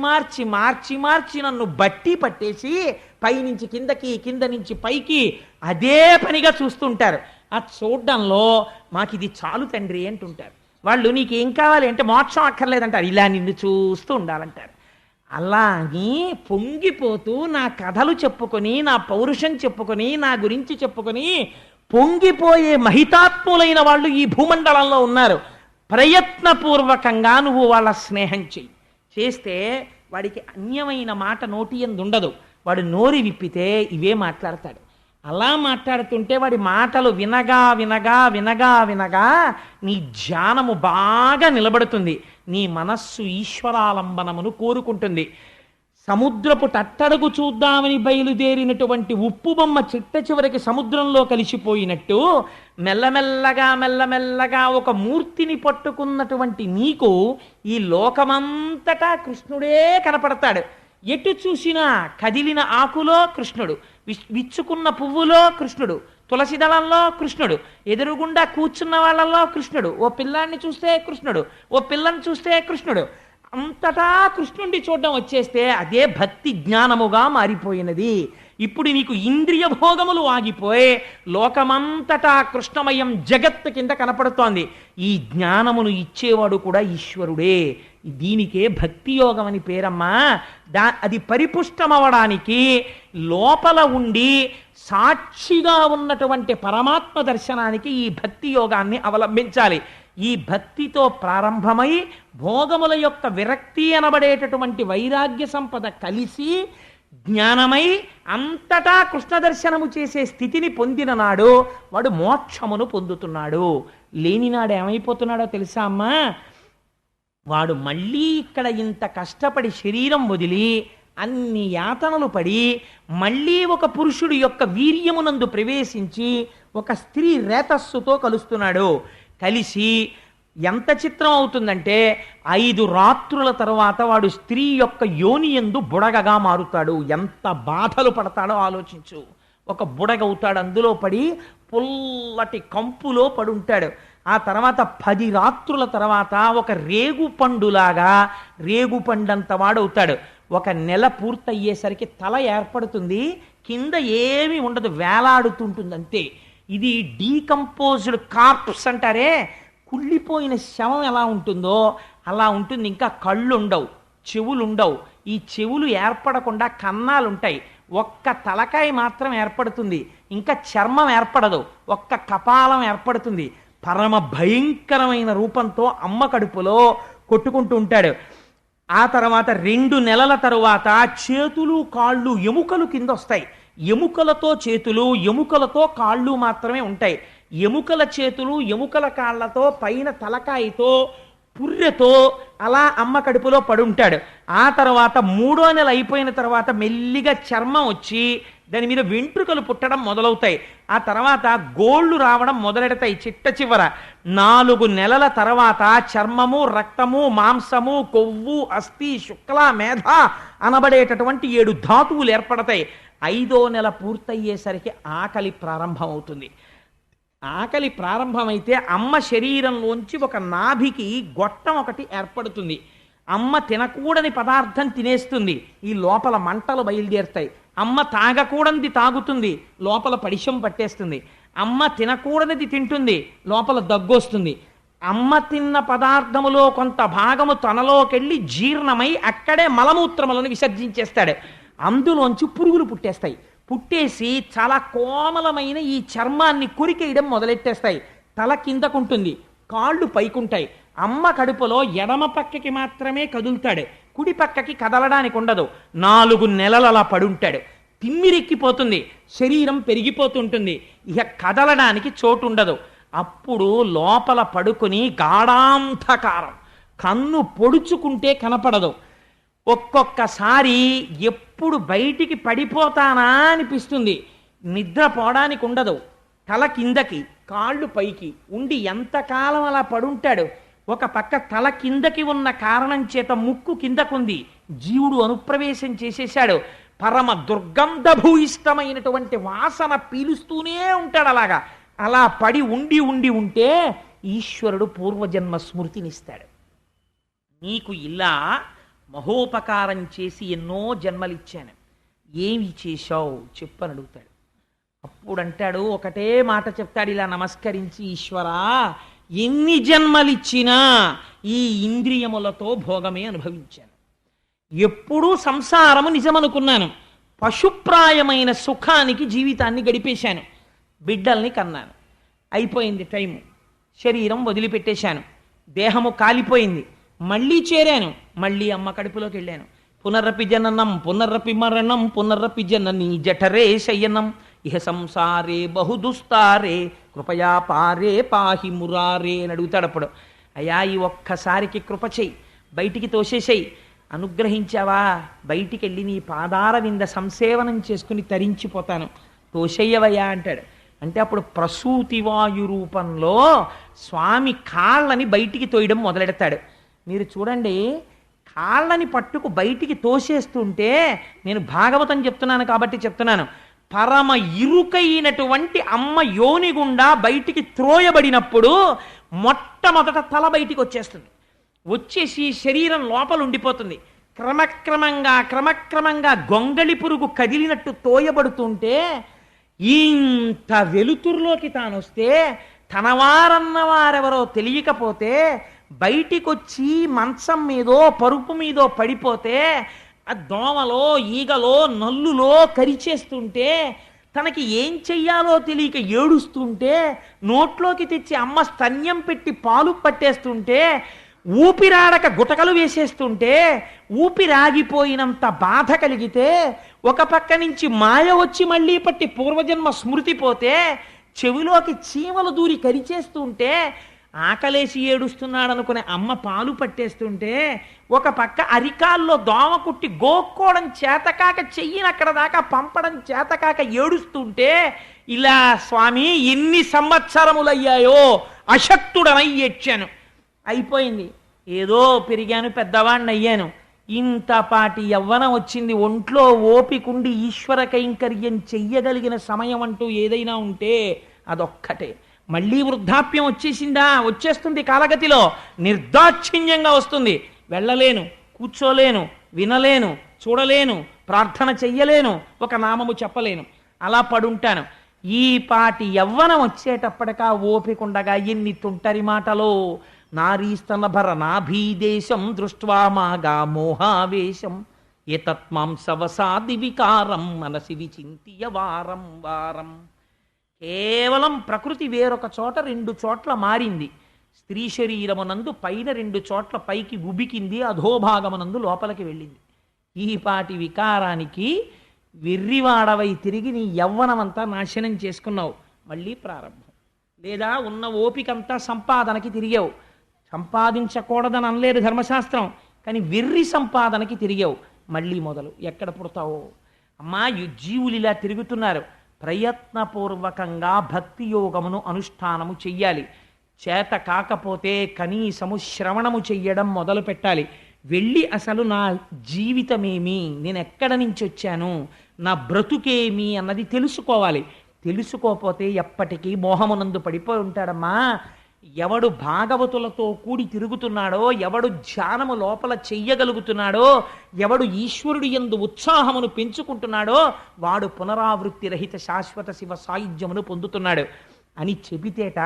నన్ను బట్టి పట్టేసి పైనుంచి కిందకి కింద నుంచి పైకి అదే పనిగా చూస్తుంటారు. ఆ చూడ్డంలో మాకు ఇది చాలు తండ్రి అంటుంటారు. వాళ్ళు నీకేం కావాలి అంటే మోక్షం అక్కర్లేదంటారు, ఇలా నిన్ను చూస్తూ ఉండాలంటారు. అలాగే పొంగిపోతూ నా కథలు చెప్పుకొని నా పౌరుషం చెప్పుకొని నా గురించి చెప్పుకొని పొంగిపోయే మహితాత్ములైన వాళ్ళు ఈ భూమండలంలో ఉన్నారు. ప్రయత్నపూర్వకంగా నువ్వు వాళ్ళ స్నేహం చెయ్యి. చేస్తే వాడికి అన్యమైన మాట నోటి యందు ఉండదు. వాడు నోరి విప్పితే ఇవే మాట్లాడతాడు. అలా మాట్లాడుతుంటే వాడి మాటలు వినగా నీ ధ్యానము బాగా నిలబడుతుంది. నీ మనస్సు ఈశ్వరాలంబనమును కోరుకుంటుంది. సముద్రపు తట్టడుగు చూద్దామని బయలుదేరినటువంటి ఉప్పు బొమ్మ చిట్ట చివరికి సముద్రంలో కలిసిపోయినట్టు మెల్లమెల్లగా ఒక మూర్తిని పట్టుకున్నటువంటి నీకు ఈ లోకమంతటా కృష్ణుడే కనపడతాడు. ఎటు చూసినా కదిలిన ఆకులో కృష్ణుడు, విచ్చుకున్న పువ్వులో కృష్ణుడు, తులసి దళంలో కృష్ణుడు, ఎదురుగుండా కూర్చున్న వాళ్ళల్లో కృష్ణుడు, ఓ పిల్లాన్ని చూస్తే కృష్ణుడు, ఓ పిల్లని చూస్తే కృష్ణుడు, అంతటా కృష్ణుడిని చూడడం వచ్చేస్తే అదే భక్తి జ్ఞానముగా మారిపోయినది. ఇప్పుడు నీకు ఇంద్రియ భోగములు ఆగిపోయి లోకమంతటా కృష్ణమయం జగత్తు కింద కనపడుతోంది. ఈ జ్ఞానమును ఇచ్చేవాడు కూడా ఈశ్వరుడే. దీనికే భక్తి యోగం అని పేరమ్మా. అది పరిపుష్టమవడానికి లోపల ఉండి సాక్షిగా ఉన్నటువంటి పరమాత్మ దర్శనానికి ఈ భక్తి యోగాన్ని అవలంబించాలి. ఈ భక్తితో ప్రారంభమై భోగముల యొక్క విరక్తి అనబడేటటువంటి వైరాగ్య సంపద కలిసి జ్ఞానమై అంతటా కృష్ణ దర్శనము చేసే స్థితిని పొందిన నాడు వాడు మోక్షమును పొందుతున్నాడు. లేనినాడు ఏమైపోతున్నాడో తెలుసా అమ్మా? వాడు మళ్ళీ ఇక్కడ ఇంత కష్టపడి శరీరం వదిలి అన్ని యాతనలు పడి మళ్ళీ ఒక పురుషుడి యొక్క వీర్యమునందు ప్రవేశించి ఒక స్త్రీ రేతస్సుతో కలుస్తున్నాడు. కలిసి ఎంత చిత్రం అవుతుందంటే 5 రాత్రుల తర్వాత వాడు స్త్రీ యొక్క యోనియందు బుడగగా మారుతాడు. ఎంత బాధలు పడతాడో ఆలోచించు. ఒక బుడగవుతాడు, అందులో పడి పుల్లటి కంపులో పడుంటాడు. ఆ తర్వాత 10 రాత్రుల తర్వాత ఒక రేగుపండులాగా రేగుపండంత వాడవుతాడు. 1 నెల పూర్తయ్యేసరికి తల ఏర్పడుతుంది, కింద ఏమీ ఉండదు, వేలాడుతుంటుంది అంతే. ఇది డీకంపోజ్డ్ కార్ప్స్ అంటారే, కుళ్ళిపోయిన శవం ఎలా ఉంటుందో అలా ఉంటుంది. ఇంకా కళ్ళు ఉండవు, చెవులు ఉండవు. ఈ చెవులు ఏర్పడకుండా కన్నాలుంటాయి. ఒక్క తలకాయ మాత్రం ఏర్పడుతుంది, ఇంకా చర్మం ఏర్పడదు, ఒక్క కపాలం ఏర్పడుతుంది. పరమ భయంకరమైన రూపంతో అమ్మ కడుపులో కొట్టుకుంటూ ఉంటాడు. ఆ తర్వాత 2 నెలల తరువాత చేతులు కాళ్ళు ఎముకలు కింద వస్తాయి. ఎముకలతో చేతులు, ఎముకలతో కాళ్ళు మాత్రమే ఉంటాయి. ఎముకల చేతులు, ఎముకల కాళ్ళతో, పైన తలకాయతో, పుర్రెతో అలా అమ్మ కడుపులో పడుంటాడు. ఆ తర్వాత 3వ నెల అయిపోయిన తర్వాత మెల్లిగా చర్మం వచ్చి దాని మీద వెంట్రుకలు పుట్టడం మొదలవుతాయి. ఆ తర్వాత గోళ్ళు రావడం మొదలెడతాయి. చిట్ట చివర 4 నెలల తర్వాత చర్మము, రక్తము, మాంసము, కొవ్వు, అస్థి, శుక్ల, మేధ అనబడేటటువంటి 7 ధాతువులు ఏర్పడతాయి. 5వ నెల పూర్తయ్యేసరికి ఆకలి ప్రారంభమవుతుంది. ఆకలి ప్రారంభమైతే అమ్మ శరీరంలోంచి ఒక నాభికి గొట్టం ఒకటి ఏర్పడుతుంది. అమ్మ తినకూడని పదార్థం తినేస్తుంది, ఈ లోపల మంటలు బయలుదేరుతాయి. అమ్మ తాగకూడనిది తాగుతుంది, లోపల పడిశం పట్టేస్తుంది. అమ్మ తినకూడనిది తింటుంది, లోపల దగ్గొస్తుంది. అమ్మ తిన్న పదార్థములో కొంత భాగము తనలోకెళ్ళి జీర్ణమై అక్కడే మలమూత్రములను విసర్జించేస్తాడు. అందులోంచి పురుగులు పుట్టేస్తాయి. పుట్టేసి చాలా కోమలమైన ఈ చర్మాన్ని కొరికేయడం మొదలెట్టేస్తాయి. తల కిందకుంటుంది, కాళ్ళు పైకుంటాయి. అమ్మ కడుపులో ఎడమ పక్కకి మాత్రమే కదులుతాడు, కుడి పక్కకి కదలడానికి ఉండదు. 4 నెలలు అలా పడుంటాడు. తిమ్మిరెక్కిపోతుంది, శరీరం పెరిగిపోతుంటుంది, ఇక కదలడానికి చోటు ఉండదు. అప్పుడు లోపల పడుకుని గాఢాంధకారం, కన్ను పొడుచుకుంటే కనపడదు. ఒక్కొక్కసారి ఎప్పుడు బయటికి పడిపోతానా అనిపిస్తుంది. నిద్రపోవడానికి ఉండదు. తల కిందకి, కాళ్ళు పైకి ఉండి ఎంతకాలం అలా పడుంటాడు. ఒక పక్క తల కిందకి ఉన్న కారణం చేత ముక్కు కిందకుంది, జీవుడు అనుప్రవేశం చేసేశాడు. పరమ దుర్గంధభూయిష్టమైనటువంటి వాసన పీలుస్తూనే ఉంటాడు. అలాగా అలా పడి ఉండి ఉండి ఉంటే ఈశ్వరుడు పూర్వజన్మ స్మృతినిస్తాడు. నీకు ఇలా మహోపకారం చేసి ఎన్నో జన్మలిచ్చాను, ఏమి చేశావు చెప్పని అడుగుతాడు. అప్పుడు అంటాడు, ఒకటే మాట చెప్తాడు ఇలా నమస్కరించి, ఈశ్వరా, ఎన్ని జన్మలిచ్చినా ఈ ఇంద్రియములతో భోగమే అనుభవించాను. ఎప్పుడూ సంసారము నిజమనుకున్నాను. పశుప్రాయమైన సుఖానికి జీవితాన్ని గడిపేశాను. బిడ్డల్ని కన్నాను, అయిపోయింది టైము, శరీరం వదిలిపెట్టేశాను, దేహము కాలిపోయింది, మళ్ళీ చేరాను, మళ్ళీ అమ్మ కడుపులోకి వెళ్ళాను. పునరపి జననం పునరపి మరణం పునరపి జనని జఠరే శయనం ఇహ సంసారే బహుదుస్తారే కృపయా పారే పాహి మురారే అని అడుగుతాడు. అప్పుడు అయ్యా, ఈ ఒక్కసారికి కృప చెయ్యి, బయటికి తోసేసేయి. అనుగ్రహించావా, బయటికి వెళ్ళి నీ పాదార వింద సంసేవనం చేసుకుని తరించిపోతాను, తోసేయవయ్యా అంటాడు. అంటే అప్పుడు ప్రసూతివాయు రూపంలో స్వామి కాళ్ళని బయటికి తోయడం మొదలెడతాడు. మీరు చూడండి, కాళ్ళని పట్టుకు బయటికి తోసేస్తుంటే, నేను భాగవతం చెప్తున్నాను కాబట్టి చెప్తున్నాను, పరమ ఇరుకైనటువంటి అమ్మ యోని గుండా బయటికి త్రోయబడినప్పుడు మొట్టమొదట తల బయటికి వచ్చేస్తుంది. వచ్చేసి శరీరం లోపల ఉండిపోతుంది. క్రమక్రమంగా గొంగళి పురుగు కదిలినట్టు తోయబడుతుంటే ఇంత వెలుతురులోకి తానొస్తే తనవారన్న వారెవరో తెలియకపోతే బయటికొచ్చి మంచం మీదో పరుపు మీదో పడిపోతే ఆ దోమలో ఈగలో నల్లులో కరిచేస్తుంటే తనకి ఏం చెయ్యాలో తెలియక ఏడుస్తుంటే నోట్లోకి తెచ్చి అమ్మ స్తన్యం పెట్టి పాలు పట్టేస్తుంటే ఊపిరాడక గుటకలు వేసేస్తుంటే ఊపిరాగిపోయినంత బాధ కలిగితే ఒక పక్క నుంచి మాయ వచ్చి మళ్ళీ పట్టి పూర్వజన్మ స్మృతి పోతే చెవిలోకి చీమలు దూరి కరిచేస్తుంటే ఆకలేసి ఏడుస్తున్నాడనుకునే అమ్మ పాలు పట్టేస్తుంటే ఒక పక్క అరికాల్లో దోమ కుట్టి గోక్కోవడం చేతకాక చెయ్యిని అక్కడ దాకా పంపడం చేతకాక ఏడుస్తుంటే ఇలా స్వామి ఎన్ని సంవత్సరములయ్యాయో అశక్తుడనై ఏడ్చాను. అయిపోయింది, ఏదో పెరిగాను, పెద్దవాడిని అయ్యాను, ఇంతపాటి యవ్వనం వచ్చింది, ఒంట్లో ఓపికండి ఈశ్వర కైంకర్యం చెయ్యగలిగిన సమయం అంటూ ఏదైనా ఉంటే అదొక్కటే. మళ్ళీ వృద్ధాప్యం వచ్చేసిందా? వచ్చేస్తుంది కాలగతిలో, నిర్దాక్షిణ్యంగా వస్తుంది. వెళ్ళలేను, కూర్చోలేను, వినలేను, చూడలేను, ప్రార్థన చెయ్యలేను, ఒక నామము చెప్పలేను, అలా పడుంటాను. ఈ పాటి యవ్వనం వచ్చేటప్పటికా ఓపికండగా ఎన్ని తుంటరి మాటలో. నారీస్తనభర నాభీదేశం దృష్ట్వా మాగా మోహావేశం ఏతత్మాంసవసాది వికారం మనసి విచింత్య వారం వారం. కేవలం ప్రకృతి వేరొక చోట 2 చోట్ల మారింది. స్త్రీ శరీరమునందు పైన 2 చోట్ల పైకి ఉబికింది, అధోభాగమునందు లోపలికి వెళ్ళింది. ఈ పాటి వికారానికి వెర్రివాడవై తిరిగి నీ యవ్వనమంతా నాశనం చేసుకున్నావు. మళ్ళీ ప్రారంభం. లేదా ఉన్న ఓపికంతా సంపాదనకి తిరిగావు. సంపాదించకూడదని అనలేదు ధర్మశాస్త్రం, కానీ వెర్రి సంపాదనకి తిరిగావు. మళ్ళీ మొదలు. ఎక్కడ పుడతావో అమ్మా. జీవులు ఇలా తిరుగుతున్నారు. ప్రయత్నపూర్వకంగా భక్తి యోగమును అనుష్ఠానము చెయ్యాలి. చేత కాకపోతే కనీసము శ్రవణము చెయ్యడం మొదలు పెట్టాలి. వెళ్ళి అసలు నా జీవితమేమి, నేను ఎక్కడ నుంచి వచ్చాను, నా బ్రతుకేమి అన్నది తెలుసుకోవాలి. తెలుసుకోకపోతే ఎప్పటికీ మోహమునందు పడిపోయి ఉంటాడమ్మా. ఎవడు భాగవతులతో కూడి తిరుగుతున్నాడో, ఎవడు ధ్యానము లోపల చెయ్యగలుగుతున్నాడో, ఎవడు ఈశ్వరుడి యందు ఉత్సాహమును పెంచుకుంటున్నాడో వాడు పునరావృత్తి రహిత శాశ్వత శివ సాయుధ్యమును పొందుతున్నాడు అని చెబితేట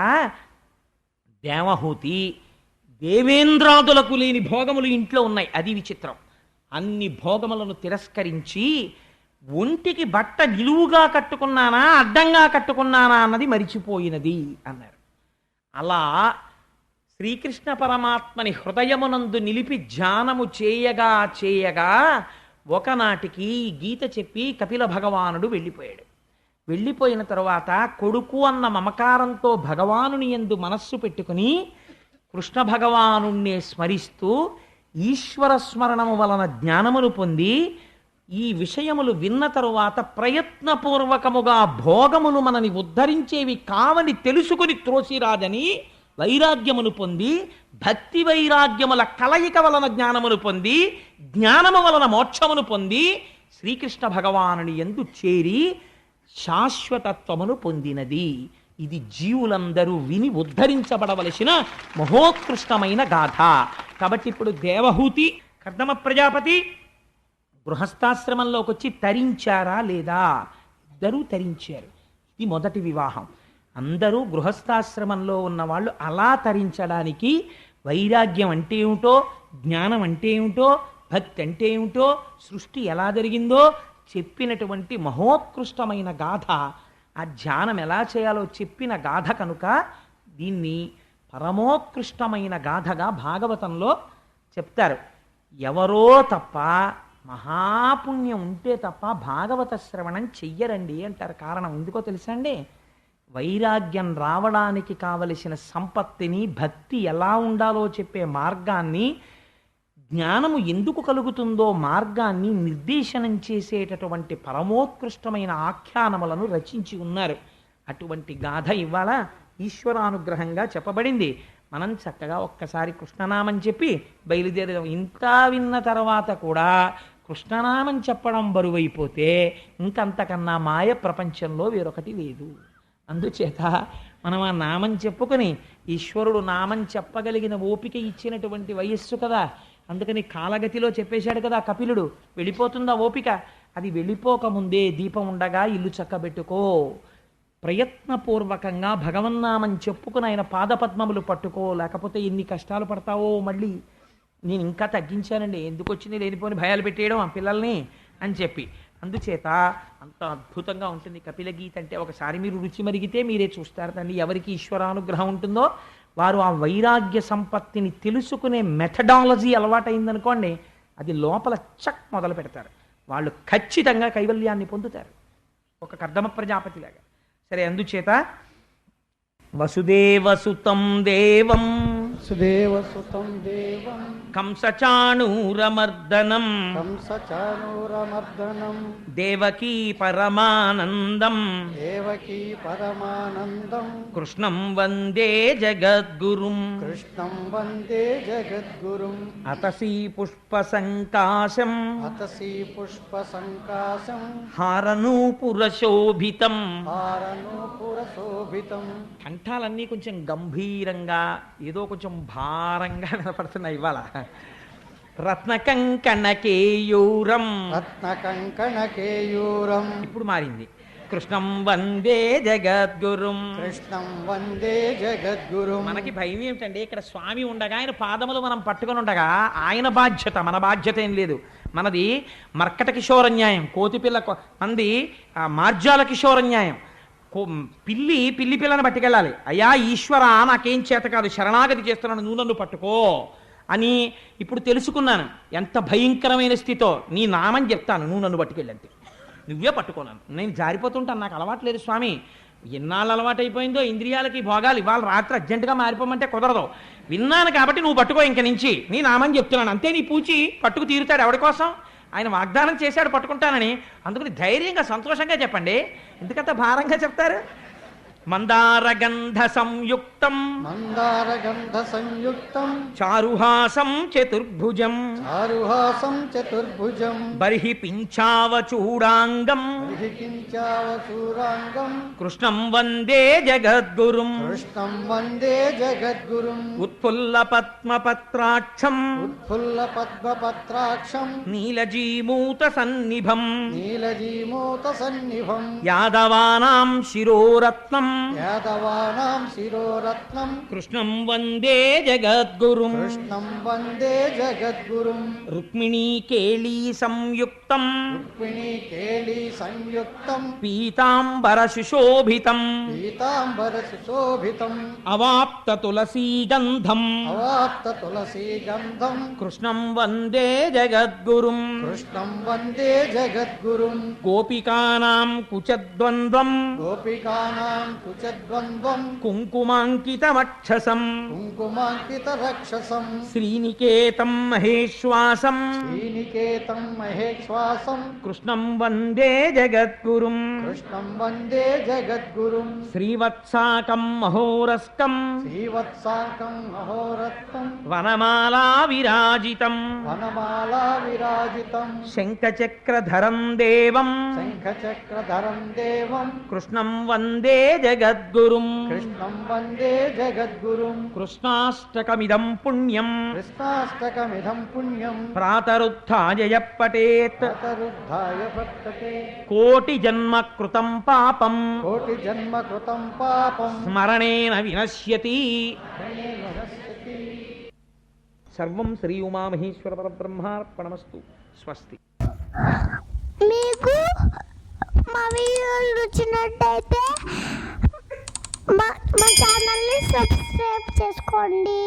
దేవహూతి దేవేంద్రాదులకు లేని భోగములు ఇంట్లో ఉన్నాయి. అది విచిత్రం. అన్ని భోగములను తిరస్కరించి ఒంటికి బట్ట నిలువుగా కట్టుకున్నానా అడ్డంగా కట్టుకున్నానా అన్నది మరిచిపోయినది అన్నారు. అలా శ్రీకృష్ణ పరమాత్మని హృదయమునందు నిలిపి ధ్యానము చేయగా చేయగా ఒకనాటికి గీత చెప్పి కపిల భగవానుడు వెళ్ళిపోయాడు. వెళ్ళిపోయిన తరువాత కొడుకు అన్న మమకారంతో భగవానుని యందు మనస్సు పెట్టుకుని కృష్ణ భగవానుణ్ణే స్మరిస్తూ ఈశ్వర స్మరణము వలన జ్ఞానమును పొంది ఈ విషయములు విన్న తరువాత ప్రయత్నపూర్వకముగా భోగములు మనని ఉద్ధరించేవి కావని తెలుసుకుని త్రోసిరాదని వైరాగ్యమును పొంది భక్తి వైరాగ్యముల కలయిక వలన జ్ఞానమును పొంది జ్ఞానము వలన మోక్షమును పొంది శ్రీకృష్ణ భగవానుని యందు చేరి శాశ్వతత్వమును పొందినది. ఇది జీవులందరూ విని ఉద్ధరించబడవలసిన మహోత్కృష్టమైన గాథ. కాబట్టి ఇప్పుడు దేవహూతి కర్దమ ప్రజాపతి గృహస్థాశ్రమంలోకి వచ్చి తరించారా లేదా? ఇద్దరూ తరించారు. ఇది మొదటి వివాహం. అందరూ గృహస్థాశ్రమంలో ఉన్నవాళ్ళు అలా తరించడానికి వైరాగ్యం అంటే ఏమిటో, జ్ఞానం అంటే ఏమిటో, భక్తి అంటే ఏమిటో, సృష్టి ఎలా జరిగిందో చెప్పినటువంటి మహోత్కృష్టమైన గాథ. ఆ ధ్యానం ఎలా చేయాలో చెప్పిన గాథ కనుక దీన్ని పరమోత్కృష్టమైన గాథగా భాగవతంలో చెప్తారు. ఎవరో తప్ప మహాపుణ్యం ఉంటే తప్ప భాగవత శ్రవణం చెయ్యరండి అంటారు. కారణం ఎందుకో తెలుసా అండి? వైరాగ్యం రావడానికి కావలసిన సంపత్తిని, భక్తి ఎలా ఉండాలో చెప్పే మార్గాన్ని, జ్ఞానము ఎందుకు కలుగుతుందో మార్గాన్ని నిర్దేశనం చేసేటటువంటి పరమోత్కృష్టమైన ఆఖ్యానములను రచించి ఉన్నారు. అటువంటి గాథ ఇవాళ ఈశ్వరానుగ్రహంగా చెప్పబడింది. మనం చక్కగా ఒక్కసారి కృష్ణనామం చెప్పి బయలుదేరదాం. ఇంత విన్న తర్వాత కూడా కృష్ణనామం చెప్పడం బరువైపోతే ఇంకంతకన్నా మాయ ప్రపంచంలో వేరొకటి లేదు. అందుచేత మనం ఆ నామం చెప్పుకొని ఈశ్వరుడు నామం చెప్పగలిగిన ఓపిక ఇచ్చినటువంటి వయస్సు కదా. అందుకని కాలగతిలో చెప్పేశాడు కదా కపిలుడు, వెళ్ళిపోతుందా ఓపిక? అది వెళ్ళిపోకముందే దీపం ఉండగా ఇల్లు చక్కబెట్టుకో, ప్రయత్నపూర్వకంగా భగవన్నామం చెప్పుకుని ఆయన పాదపద్మములు పట్టుకో, లేకపోతే ఎన్ని కష్టాలు పడతావో. మళ్ళీ నేను ఇంకా తగ్గించానండి, ఎందుకు వచ్చింది లేనిపోని భయాలు పెట్టేయడం ఆ పిల్లల్ని అని చెప్పి. అందుచేత అంత అద్భుతంగా ఉంటుంది కపిల గీత అంటే. ఒకసారి మీరు రుచి మరిగితే మీరే చూస్తారు దాన్ని. ఎవరికి ఈశ్వరానుగ్రహం ఉంటుందో వారు ఆ వైరాగ్య సంపత్తిని తెలుసుకునే మెథడాలజీ అలవాటైందనుకోండి, అది లోపల చక్ మొదలు పెడతారు. వాళ్ళు ఖచ్చితంగా కైవల్యాన్ని పొందుతారు, ఒక కర్దమ ప్రజాపతిలాగా. సరే, అందుచేత వసుదేవసుతం దేవం సుదేవసుతం దేవం కంసచాణూరమర్దనం కంసచాణూరమర్దనం దేవకీ పరమానందం దేవకీ పరమానందం కృష్ణం వందే జగద్గురుం కృష్ణం వందే జగద్గురుం అతసీ పుష్పసంకాశం అతసీ పుష్పసంకాశం హారనూపురశోభితం. హారనూపురశోభితం. కంఠాలన్నీ కొంచెం గంభీరంగా, ఏదో కొంచెం భారంగా వినపడుతున్నాయి ఇవాళ. రత్నకంకణకేయూరం, రత్నకంకణకేయూరం. ఇప్పుడు మారింది. కృష్ణం వందే జగద్గురుం. కృష్ణం వందే జగద్గురుం. మనకి భయం ఏమిటండి, ఇక్కడ స్వామి ఉండగా ఆయన పాదములు మనం పట్టుకొని ఉండగా ఆయన బాధ్యత, మన బాధ్యత ఏం లేదు. మనది మర్కట కిశోరన్యాయం, కోతిపిల్ల మంది మార్జాల కిశోరన్యాయం. పిల్లి పిల్లని పట్టుకెళ్ళాలి. అయ్యా ఈశ్వర నాకేం చేత కాదు, శరణాగతి చేస్తున్నాను, నువ్వు నన్ను పట్టుకో అని ఇప్పుడు తెలుసుకున్నాను. ఎంత భయంకరమైన స్థితో, నీ నామం చెప్తాను, నువ్వు నన్ను పట్టుకెళ్ళంతే, నువ్వే పట్టుకోనాను. నేను జారిపోతుంటాను, నాకు అలవాట్లేదు స్వామి. ఎన్నాళ్ళు అలవాటు అయిపోయిందో ఇంద్రియాలకి భోగాలు. ఇవాళ రాత్రి అర్జెంటుగా మారిపోమంటే కుదరదు. విన్నాను కాబట్టి నువ్వు పట్టుకో, ఇంక నుంచి నీ నామం చెప్తున్నాను అంతే. నీ పూచి పట్టుకు తీరుతాడు. ఎవడి కోసం? ఆయన వాగ్దానం చేశాడు పట్టుకుంటానని. అందుకని ధైర్యంగా సంతోషంగా చెప్పండి, ఎందుకంత భారంగా చెప్తారు. మందారగంధ సంయుక్తం మందారగంధ సంయుక్తం చారుహాసం చతుర్భుజం చారుహాసం చతుర్భుజం బర్హి పింఛావచూడాంగం పరిహికించావచూరాంగం కృష్ణం వందే జగద్గురుం. కృష్ణం వందే జగద్గురుం. ఉత్ఫుల్ల పద్మపత్రాక్షం ఉత్ఫుల్ల పద్మపత్రాక్షం నీలజీమూత సన్నిభం నీలజీమూత సన్నిభం యాదవానాం శిరోరత్నం యాదవానాం శిరోరత్నం కృష్ణం వందే జగద్గురుం. కృష్ణం వందే జగద్గురుం. రుక్మిణీ కేళీ సంయుక్తం రుక్మిణీ కేళీ సంయుక్తం పీతాంబర సుశోభితం పీతాంబర సుశోభితం అవాప్త తులసీగంధం అవాప్త తులసీ గంధం కృష్ణం వందే జగద్గురుం. కృష్ణం వందే జగద్గురుం. గోపికానాం కుచద్వంద్వం గోపికానాం కుచద్వంద్వం కుంకుమాంకితమక్షసం కుంకుమాంకిత రక్షసం శ్రీనికేతం మహేశ్వాసం శ్రీనికేతం మహేశ్వాసం కృష్ణం వందే జగద్గురుం. కృష్ణం వందే జగద్గురుం. శ్రీవత్సాకం మహోరస్కం శ్రీవత్సాకం మహోరత్నం వనమాలా విరాజితం వనమాలా విరాజితం శంఖచక్రధరం దేవం శంఖచక్రధరం దేవం కృష్ణం వందే జగద్గురుం. కృష్ణం వందే జగద్గురుం. కృష్ణాష్టకమిదం పుణ్యం కృష్ణాష్టకమిదం పుణ్యం ప్రాతరుత్థాయ పఠేత్ తరుద్ధాయ వర్తతే. కోటి జన్మ కృతం పాపం కోటి జన్మ కృతం పాపం స్మరణేన వినశ్యతి. ధన్యేన నశ్యతి. సర్వం శ్రీ ఉమామహేశ్వర పరబ్రహ్మార్పణమస్తు. స్వస్తి. మీకు మా వీడియోలు నచ్చినట్టయితే మా ఛానల్ని సబ్స్క్రైబ్ చేసుకోండి.